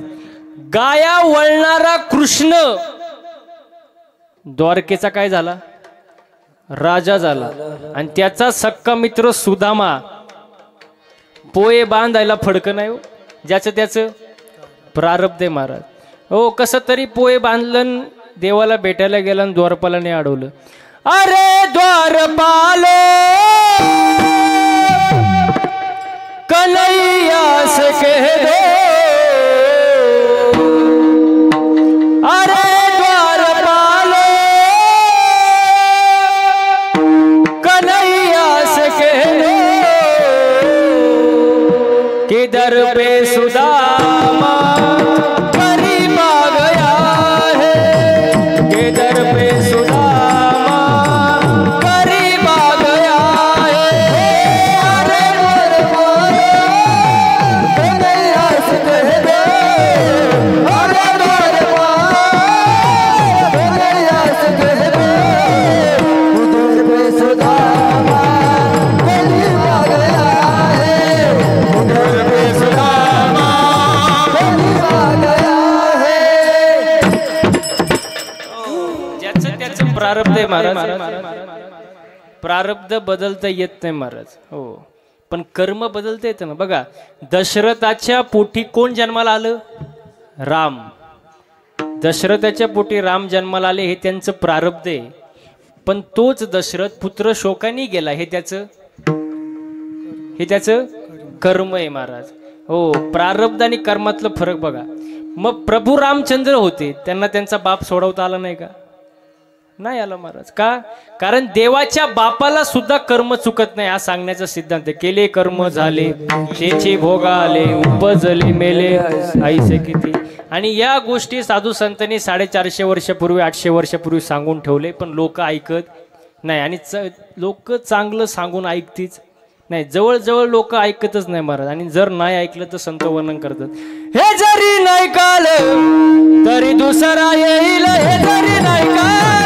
[SPEAKER 1] गाया वळणारा कृष्ण द्वारकेचा काय झाला? राजा झाला. आणि त्याचा सक्का मित्र सुदामा पोहे बांधायला फडकं नाही. ज्याचं त्याचं प्रारब्ध आहे महाराज. हो, कसं तरी पोहे बांधलं, देवाला भेटायला गेला आणि द्वारपालाने अडवलं. अरे द्वारपालो कन्हैया से कह दो, अरे द्वारपालो कन्हैया से कह दो कि दर पे सुदामा प्रारब्ध आहे महाराज. प्रारब्ध बदलता येत नाही महाराज. हो, पण कर्म बदलता येतं ना. बघा, दशरथाच्या पोटी कोण जन्माला आलं? राम. दशरथाच्या पोटी राम जन्माला आले, हे त्यांचं प्रारब्ध आहे. पण तोच दशरथ पुत्र शोकाने गेला, हे त्याचं कर्म आहे महाराज. हो, प्रारब्ध आणि कर्मातलं फरक बघा. मग प्रभू रामचंद्र होते, त्यांना त्यांचा बाप सोडवता आला नाही का? नाही आला महाराज. का? कारण देवाच्या बापाला सुद्धा कर्म चुकत नाही, हा सांगण्याचा सिद्धांत आहे. केले कर्म झाले, त्याचे भोग आले, उपजले मेले आईसे किती. आणि या गोष्टी साधू संतांनी 450 वर्षापूर्वी, 800 वर्षापूर्वी सांगून ठेवले, पण लोक ऐकत नाही. आणि लोक चांगलं सांगून ऐकतीच नाही. जवळजवळ लोक ऐकतच नाही महाराज. आणि जर नाही ऐकलं तर संत वर्णन करतात, हे जरी नाही काल तरी दुसरा येईल, हे जरी नाही काल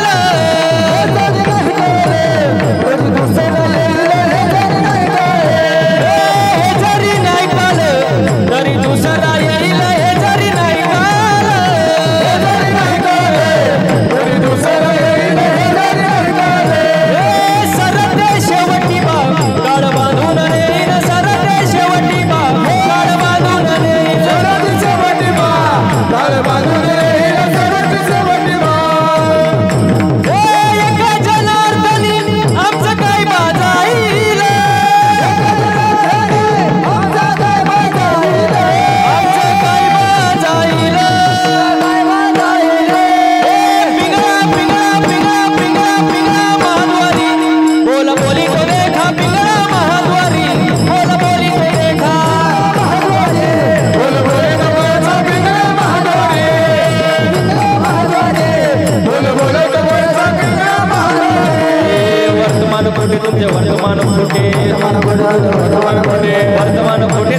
[SPEAKER 1] वर्तमान खोटे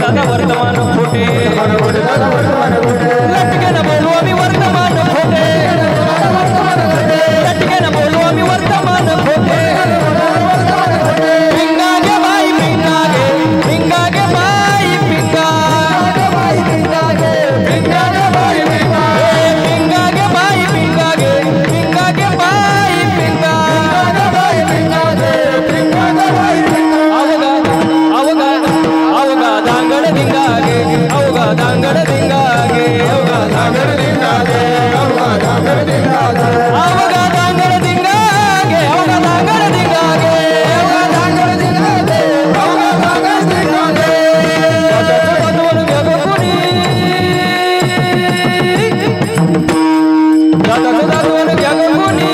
[SPEAKER 1] दादा वर्तमान खोटे लटके न बोलू आम्ही वर्तमान खोटे लटके न बोलू आम्ही वर्तमान खोटे पिंगा गे बाई पिंगा गे बाई पिंगा पिंगा गे बाई पिंगा पिंगा गे बाई पिंगा गे बाई पिंगा अवगा दांगड दिंगा गे अवगा दांगड दिंगा गे अवगा दांगड दिंगा गे अवगा दांगड दिंगा गे अवगा दांगड दिंगा गे अवगा दांगड दिंगा गे अवगा दांगड दिंगा गे अवगा दांगड दिंगा गे दादाचं दादवण घ्या गं कोणी दादाचं दादवण घ्या गं कोणी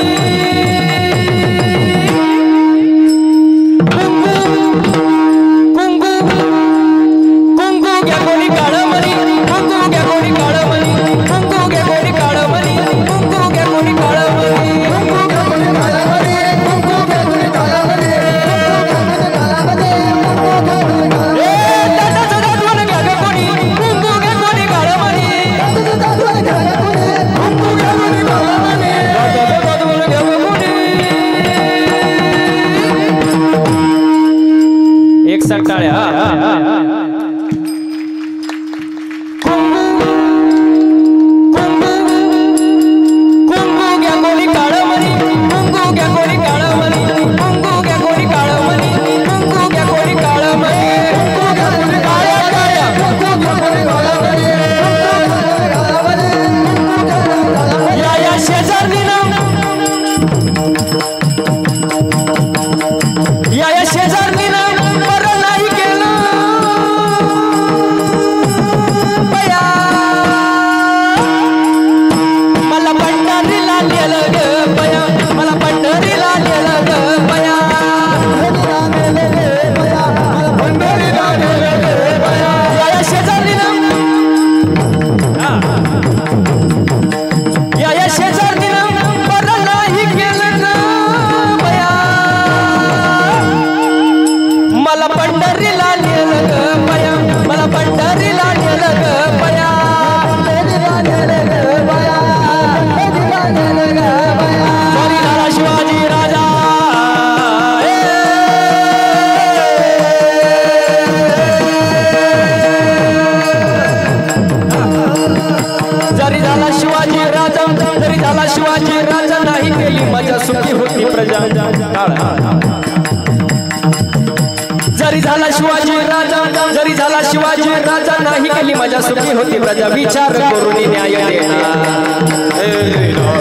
[SPEAKER 1] जरी झाला शिवाजी राजा जरी झाला शिवाजी राजा नाही केली माझ्या सुखी होती प्रजा विचार करून न्याय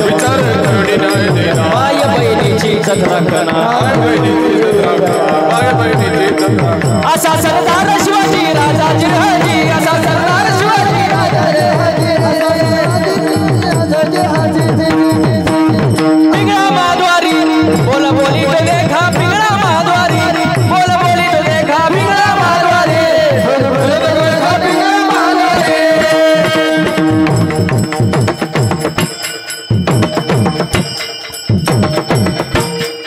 [SPEAKER 2] विचार करून न्याय देना
[SPEAKER 1] माय बहिणीची इज्जत राखना असा सरदार शिवाजी राजा जिहाजी असा सरदार शिवाजी राजा पिंगळा माधवारी बोला बोली तो देखा पिंगळा माधवारी बोला बोली तो देखा पिंगळा माधवारी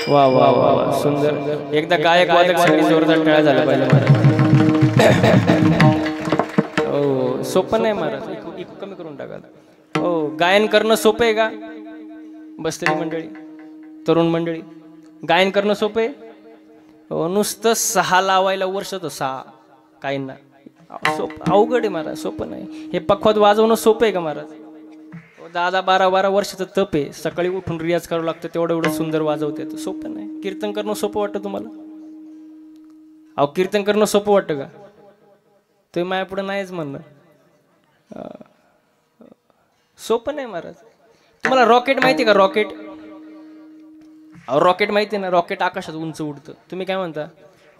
[SPEAKER 1] वा वा वा सुंदर एकदा गायक वादक सगळी जोरदार टाळ्या झाल्या पाहिजे महाराज हो सोपं नाही महाराज कमी करून टाकाल हो गायन करणं सोपं आहे का बसलेली मंडळी तरुण मंडळी गायन करणं सोपं आहे हो नुसतं सहा लावायला वर्ष तर सहा काहींना अवघड आहे महाराज सोपं नाही हे पखवात वाजवणं सोपं आहे का महाराज 10-12 वर्षाचं तप आहे सकाळी उठून रियाज करावं लागतं तेवढं एवढं सुंदर वाजवते तर सोपं नाही कीर्तन करणं सोपं वाटतं तुम्हाला अहो कीर्तन करणं सोपं वाटतं का तुम्ही माझ्या पुढे नाहीच म्हणणं सोपं नाही महाराज तुम्हाला रॉकेट माहिती का रॉकेट अहो रॉकेट माहिती ना रॉकेट आकाशात उंच उडतं तुम्ही काय म्हणता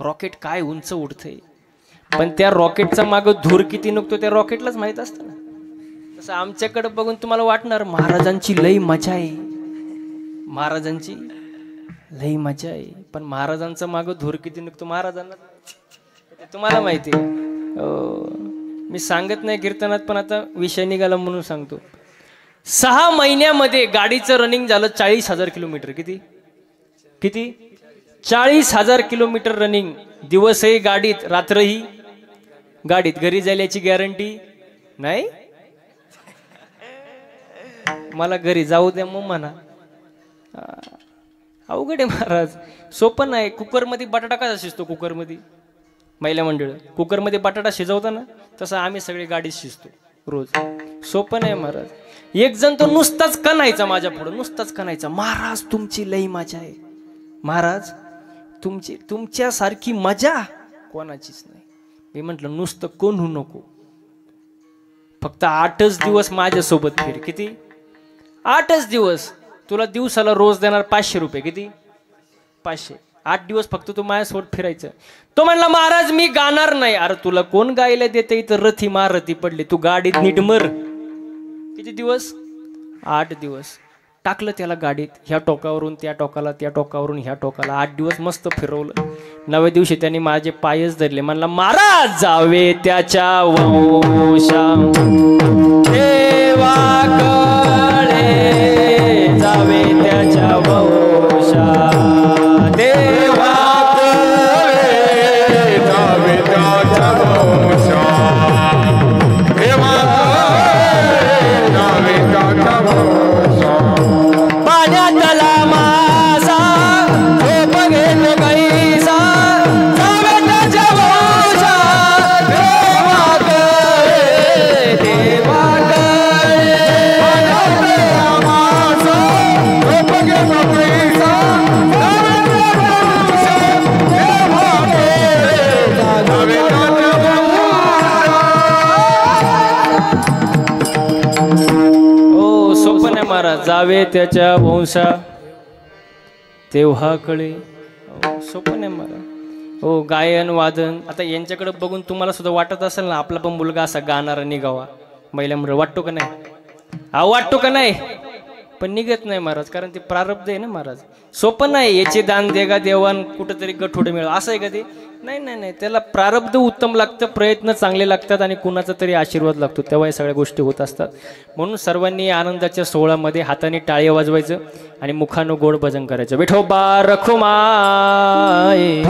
[SPEAKER 1] रॉकेट काय उंच उडतंय पण त्या रॉकेटचा मागं धूर किती निघतो त्या रॉकेटलाच माहित असतं ना तसं आमच्याकडे बघून तुम्हाला वाटणार महाराजांची लई मजा आहे महाराजांची लई मजा आहे पण महाराजांचा मागं धूर किती निघतो महाराजांना तुम्हाला माहिती आहे मी सांगत नाही कीर्तनात पण आता विषय निघाला म्हणून सांगतो 6 महिन्यामध्ये गाडीचं रनिंग झालं 40,000 किलोमीटर किती 40,000 किलोमीटर रनिंग दिवसही गाडीत रात्रही गाडीत, घरी जायची गॅरंटी नाही. मला घरी जाऊ द्या मग म्हणा. अवघड आहे महाराज, सोपं नाही. कुकरमध्ये बटाटा कसा शिजतो, कुकरमध्ये महिला मंडळ कुकरमध्ये बटाटा शिजवता ना, तसं आम्ही सगळे गाडीत शिजतो रोज. सोपं नाही महाराज. एक जण तो नुसताच कणायचा माझ्या पुढं, नुसताच कणायचा, महाराज तुमची लई मजा आहे, महाराज तुमच्यासारखी मजा कोणाचीच नाही. मी म्हंटल नुसतं कोण होऊ नको, फक्त 8च दिवस माझ्यासोबत फिर. किती? 8च दिवस. तुला दिवसाला रोज देणार 500 रुपये. किती? 500. 8 दिवस फक्त तू माझ्यासोबत फिरायचं. तो म्हणला महाराज मी गाणार नाही. अरे तुला कोण गायला देते, इथं रथी मारती पडली, तू गाडीत नीट मर. किती दिवस? 8 दिवस. टाकलं त्याला गाडीत, ह्या टोकावरून त्या टोकाला, त्या टोकावरून ह्या टोकाला. 8 दिवस मस्त फिरवलं. 9व्या दिवशी त्यांनी माझे पायच धरले. म्हणला महाराज जावे त्याच्या वंशा देवाकडे, जावे त्याच्या वंशा देवाकडे,
[SPEAKER 2] जावे त्याच्या वंशा देवाकडे, जावे त्याच्या वंशा.
[SPEAKER 1] पाण्यातला मासा झोप घेतो कैसा, जावे त्याच्या वंशा देवाकडे, देवाकडे.
[SPEAKER 2] पाण्यातला मासा झोप घेतो कैसा, जावे त्याच्या वंशा देवाकडे, जावे त्याच्या
[SPEAKER 1] ओ सोपं नाही महाराज, जावे त्याच्या वंशा तेव्हा कळे. सोपं नाही महाराज. हो गायन वादन, आता यांच्याकडे बघून तुम्हाला सुद्धा वाटत असेल ना, आपला पण मुलगा असा गाणारा निघावा महिला म्हणून. वाटतो का नाही? वाटतो का नाही? पण निघत नाही महाराज, कारण ते प्रारब्ध आहे ना महाराज. सोपं नाही. याचे दान देगा देवान कुठंतरी गठोडे मिळव असं आहे का ते? नाही नाही नाही. त्याला प्रारब्ध उत्तम लागतं, प्रयत्न चांगले लागतात आणि कुणाचा तरी आशीर्वाद लागतो, तेव्हा या सगळ्या गोष्टी होत असतात. म्हणून सर्वांनी आनंदाच्या सोहळ्यामध्ये हाताने टाळी वाजवायचं आणि मुखानं गोड भजन करायचं. विठोबा रखुमाई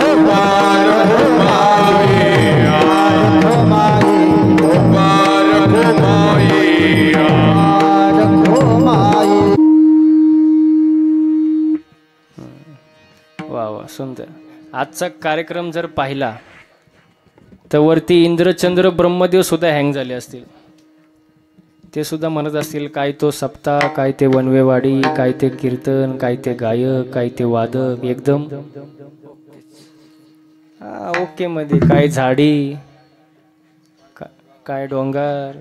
[SPEAKER 1] वा वा सुंदर. आजचा कार्यक्रम जर पाहिला तर वरती इंद्रचंद्र ब्रह्मदेव सुद्धा हँग झाले असतील. ते सुद्धा म्हणत असतील काय तो सप्ताह, काय ते वनवेवाडी, काय ते कीर्तन, काय ते गायक, काय ते वादक. एकदम ओके मध्ये. काय झाडी, काय डोंगर,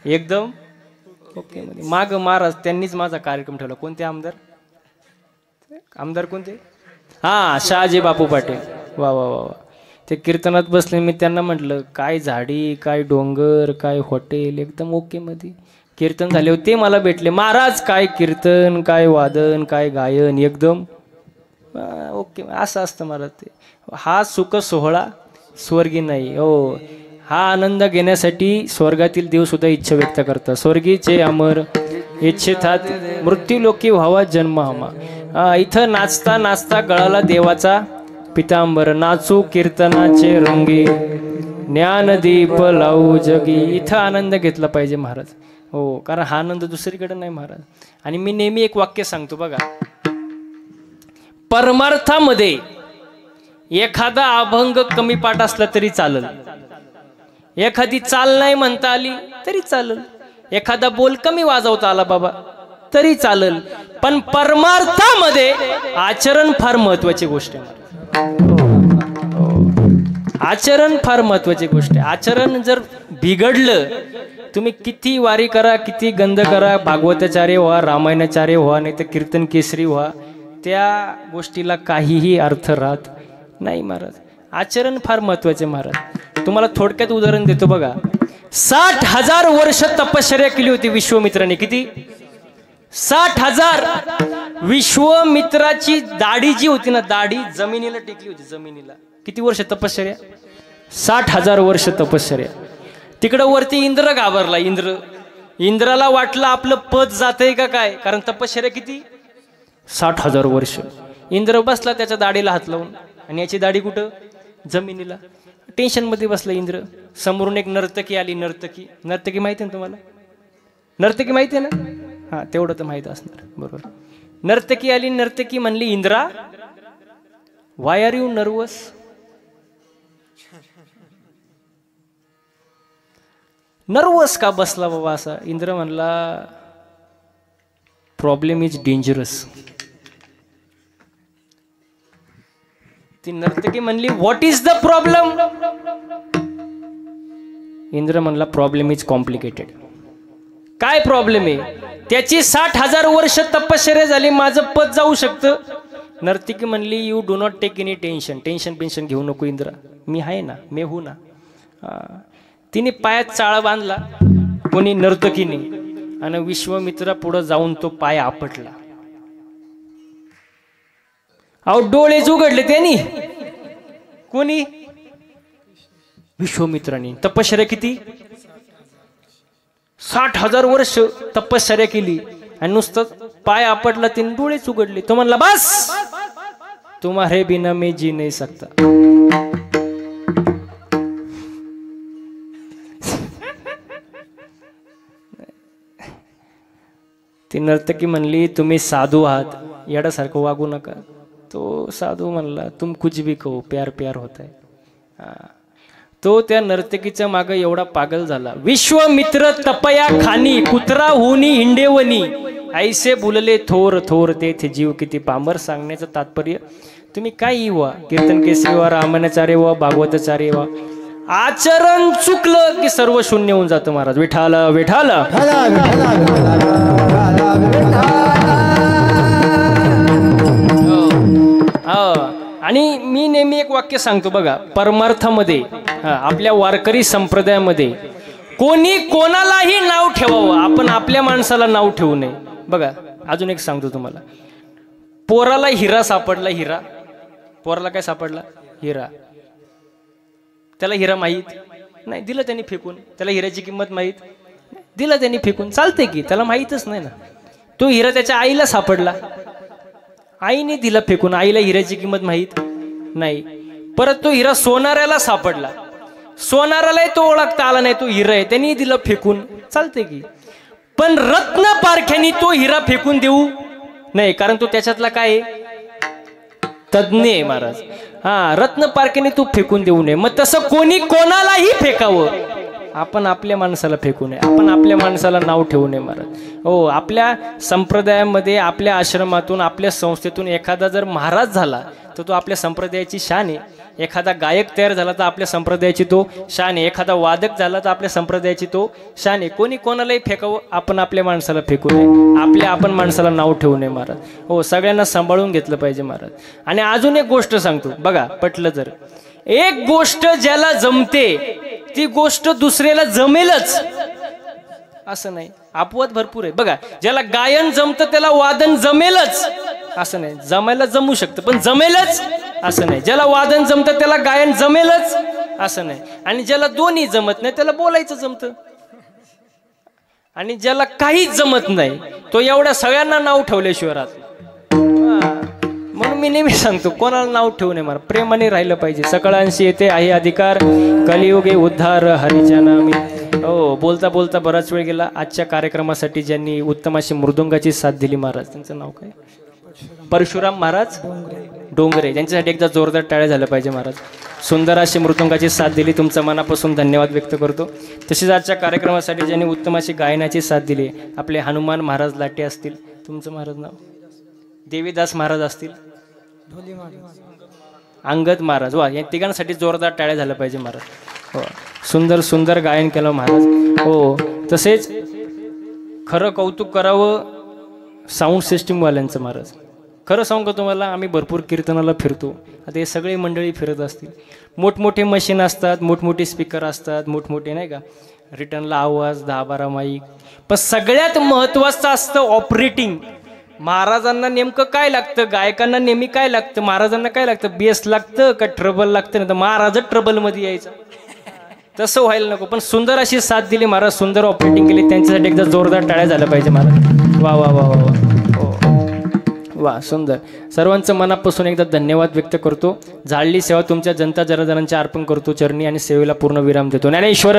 [SPEAKER 1] एकदम ओके मध्ये. माग महाराज त्यांनीच माझा कार्यक्रम ठेवला. कोणते आमदार? आमदार कोणते? हा शहाजी बापू पाटील. वा वा वा वा. ते कीर्तनात बसले. मी त्यांना म्हटलं काय झाडी, काय डोंगर, काय हॉटेल. एकदम ओके मध्ये कीर्तन झाले होते. ते मला भेटले. महाराज काय कीर्तन, काय वादन, काय गायन. एकदम ओके. असं असतं महाराज ते. हा सुख सोहळा स्वर्गी नाही. हो हा आनंद घेण्यासाठी स्वर्गातील देव सुद्धा इच्छा व्यक्त करतात. स्वर्गीचे अमर इच्छितात मृत्यू लोकी व्हावा जन्म हमा. इथं नाचता नाचता गळाला देवाचा पितांबर. नाचू कीर्तनाचे रंगी, ज्ञानदीप लावू जगी. इथं आनंद घेतला पाहिजे महाराज. हो कारण हा आनंद दुसरीकडे नाही महाराज. आणि मी नेहमी एक वाक्य सांगतो बघा, परमार्थामध्ये एखादा अभंग कमी पाठ असला तरी चालल, एखादी चाल नाही म्हणता आली तरी चालल, एखादा बोल कमी वाजवता आला बाबा तरी चालल, पण परमार्थामध्ये आचरण फार महत्वाची गोष्ट आहे. आचरण फार महत्वाची गोष्ट आहे. आचरण जर बिघडलं, तुम्ही किती वारी करा, किती गंध करा, भागवताचार्य व्हा, रामायणाचार्य व्हा, नाही तर कीर्तन केसरी व्हा, त्या गोष्टीला काहीही अर्थ राहत नाही महाराज. आचरण फार महत्वाचे महाराज. तुम्हाला थोडक्यात उदाहरण देतो बघा. 60,000 वर्ष तपश्चर्या केली होती विश्वामित्राने. किती? 60,000. विश्वामित्राची दाढी जी होती ना, दाढी जमिनीला टेकली होती. जमिनीला किती वर्ष तपश्चर्या? 60,000 वर्ष तपश्चर्या. तिकडं वरती इंद्र घाबरला. इंद्राला वाटलं आपलं पद जातंय का काय, कारण तपश्चर्या किती? 60,000 वर्ष. इंद्र बसला त्याच्या दाढीला हात लावून, आणि याची दाढी कुठं? जमिनीला. टेन्शन मध्ये बसला इंद्र. समोरून एक नर्तकी आली. नर्तकी माहिती आहे ना तुम्हाला? नर्तकी माहिती आहे ना? हा, तेवढं तर माहित असणार. बरोबर. नर्तकी आली. नर्तकी म्हणली, Indra, why are you nervous? Nervous का बसला बाबा असा? इंद्र म्हणला, प्रॉब्लेम इज डेंजरस. ती नर्तकी म्हणली, what is the problem? Indra म्हणला, प्रॉब्लेम इज कॉम्प्लिकेटेड. काय प्रॉब्लेम आहे? त्याची 60,000 वर्ष तपश्चर्या झाली, माझं पद जाऊ शकतं. नर्तकी म्हणली, you do not take any tension घेऊ नको इंद्रा, मी आहे ना, मी हो ना. तिने पायात चाळा बांधला कोणी? नर्तकीने. आणि विश्वामित्रा पुढे जाऊन तो पाय आपटला. अहो, डोळेच उघडले त्यांनी. कोणी? विश्वामित्राने. तपश्चर्या किती? 60,000 वर्ष तपश्चर्या केली, आणि नुसतं पाय आपटला, तिने डोळेच उघडले. तो म्हणला, बस, तुम्हारे बिना मैं जी नहीं सकता. ती नर्तकी म्हणली, तुम्ही साधू आहात, येड्यासारखं वागू नका. तो साधू म्हणला, तुम कुछ भी कहो, प्यार प्यार होता है. तो त्या नर्तकीच्या मागे एवढा पागल झाला. विश्वामित्र तपया खानी, कुत्रा होनी हिंडेवनी, ऐसे बोलले थोर थोर तेथे जीव किती पामर. सांगण्याचं तात्पर्य, तुम्ही काही व्हा, कीर्तन केसरी व्हा, रामायणाचार्य व्हा, भागवताचार्य व्हा, आचरण चुकलं की सर्व शून्य होऊन जातं महाराज. विठाल विठाल. आणि मी नेहमी एक वाक्य सांगतो बघा, परमार्थामध्ये, आपल्या वारकरी संप्रदायामध्ये कोणी कोणालाही नाव ठेवावं, आपण आपल्या माणसाला नाव ठेवू नये. बघा, अजून एक सांगतो तुम्हाला. पोराला हिरा सापडला. हिरा, पोराला काय सापडला? हिरा. त्याला हिरा माहीत नाही, दिलं त्यांनी फेकून. त्याला हिऱ्याची किंमत माहीत, दिलं त्यांनी फेकून. चालतंय की, त्याला माहीतच नाही ना. तो हिरा त्याच्या आईला सापडला, आईने दिला फेकून. आईला हिऱ्याची किंमत माहीत नाही. परत तो हिरा सोनाऱ्याला सापडला, सोनाऱ्यालाही तो ओळखता आला नाही तो हिरा आहे, त्यांनी दिलं फेकून. चालतंय की. पण रत्न पारख्याने तो हिरा फेकून देऊ नाही, कारण तो त्याच्यातला काय तज्ञ आहे महाराज. रत्न पारख्याने तू फेकून देऊ नये. मग तसं कोणी कोणालाही फेकावं, आपण आपल्या माणसाला फेकू नये, आपण आपल्या माणसाला नाव ठेवू नये महाराज. हो, आपल्या संप्रदायामध्ये, आपल्या आश्रमातून, आपल्या संस्थेतून एखादा जर महाराज झाला तर तो आपल्या संप्रदायाची शान आहे. एखादा गायक तयार झाला तर आपल्या संप्रदायाची तो शान आहे. एखादा वादक झाला तर आपल्या संप्रदायाची तो शान आहे. कोणी कोणालाही फेकावं, आपण आपल्या माणसाला फेकू नये, आपण माणसाला नाव ठेवू नये महाराज. हो, सगळ्यांना सांभाळून घेतलं पाहिजे महाराज. आणि अजून एक गोष्ट सांगतो बघा, पटलं जर, एक गोष्ट ज्याला जमते ती गोष्ट दुसऱ्याला जमेलच असं नाही. अपवाद भरपूर आहे बघा. ज्याला गायन जमतं त्याला वादन जमेलच असं नाही. जमायला जमू शकतं पण जमेलच असं नाही. ज्याला वादन जमतं त्याला गायन जमेलच असं नाही. आणि ज्याला दोन्ही जमत नाही त्याला बोलायचं जमतं. आणि ज्याला काहीच जमत नाही तो एवढ्या सगळ्यांना नाव ठेवल्याशिवाय राहत. म्हणून मी नेहमी सांगतो, कोणाला नाव ठेवू नये मला, प्रेमाने राहिलं पाहिजे. सकळांशी येते आहे अधिकार, कलियुगे उद्धार हरीच्या नामी. हो, बोलता बोलता बराच वेळ गेला. आजच्या कार्यक्रमासाठी ज्यांनी उत्तम अशी मृदुंगाची साथ दिली महाराज, त्यांचं नाव काय? परशुराम महाराज डोंगरे. त्यांच्यासाठी एकदा जोरदार टाळ्या झाल्या पाहिजे महाराज. सुंदर अशी मृदुंगाची साथ दिली, तुमचा मनापासून धन्यवाद व्यक्त करतो. तसेच आजच्या कार्यक्रमासाठी ज्यांनी उत्तम अशी गायनाची साथ दिली, आपले हनुमान महाराज लाटे असतील, तुमचं महाराज नाव देवीदास महाराज असतील, अंगद महाराज, वा, या तिघांसाठी जोरदार टाळ्या झाल्या पाहिजे महाराज. हो, सुंदर सुंदर गायन केलं महाराज. हो, तसेच खरं कौतुक करावं साऊंड सिस्टीमवाल्यांचं महाराज. खरं सांगू का तुम्हाला, आम्ही भरपूर कीर्तनाला फिरतो. आता हे सगळे मंडळी फिरत असतील, मोठमोठे मशीन असतात, मोठमोठे स्पीकर असतात, मोठमोठे नाही का, रिटर्नला आवाज, 10-12 माईक. पण सगळ्यात महत्त्वाचं असतं ऑपरेटिंग. महाराजांना नेमकं काय लागतं, गायकांना नेहमी काय लागतं, महाराजांना काय लागतं, बेस लागतं का ट्रबल लागतं, नाही तर महाराजच ट्रबलमध्ये यायचं. तसं व्हायला नको. पण सुंदर अशी साथ दिली महाराज, सुंदर ऑपरेटिंग केली, त्यांच्यासाठी एकदा जोरदार टाळ्या झाल्या पाहिजे महाराज. वा वा वा वा. वा सुंदर. सर्वांचं मनापासून एकदा धन्यवाद व्यक्त करतो. झाडली सेवा तुमच्या जनता जनार्दनांच्या अर्पण करतो चरणी आणि सेवेला पूर्ण विराम देतो. ज्ञानेश्वर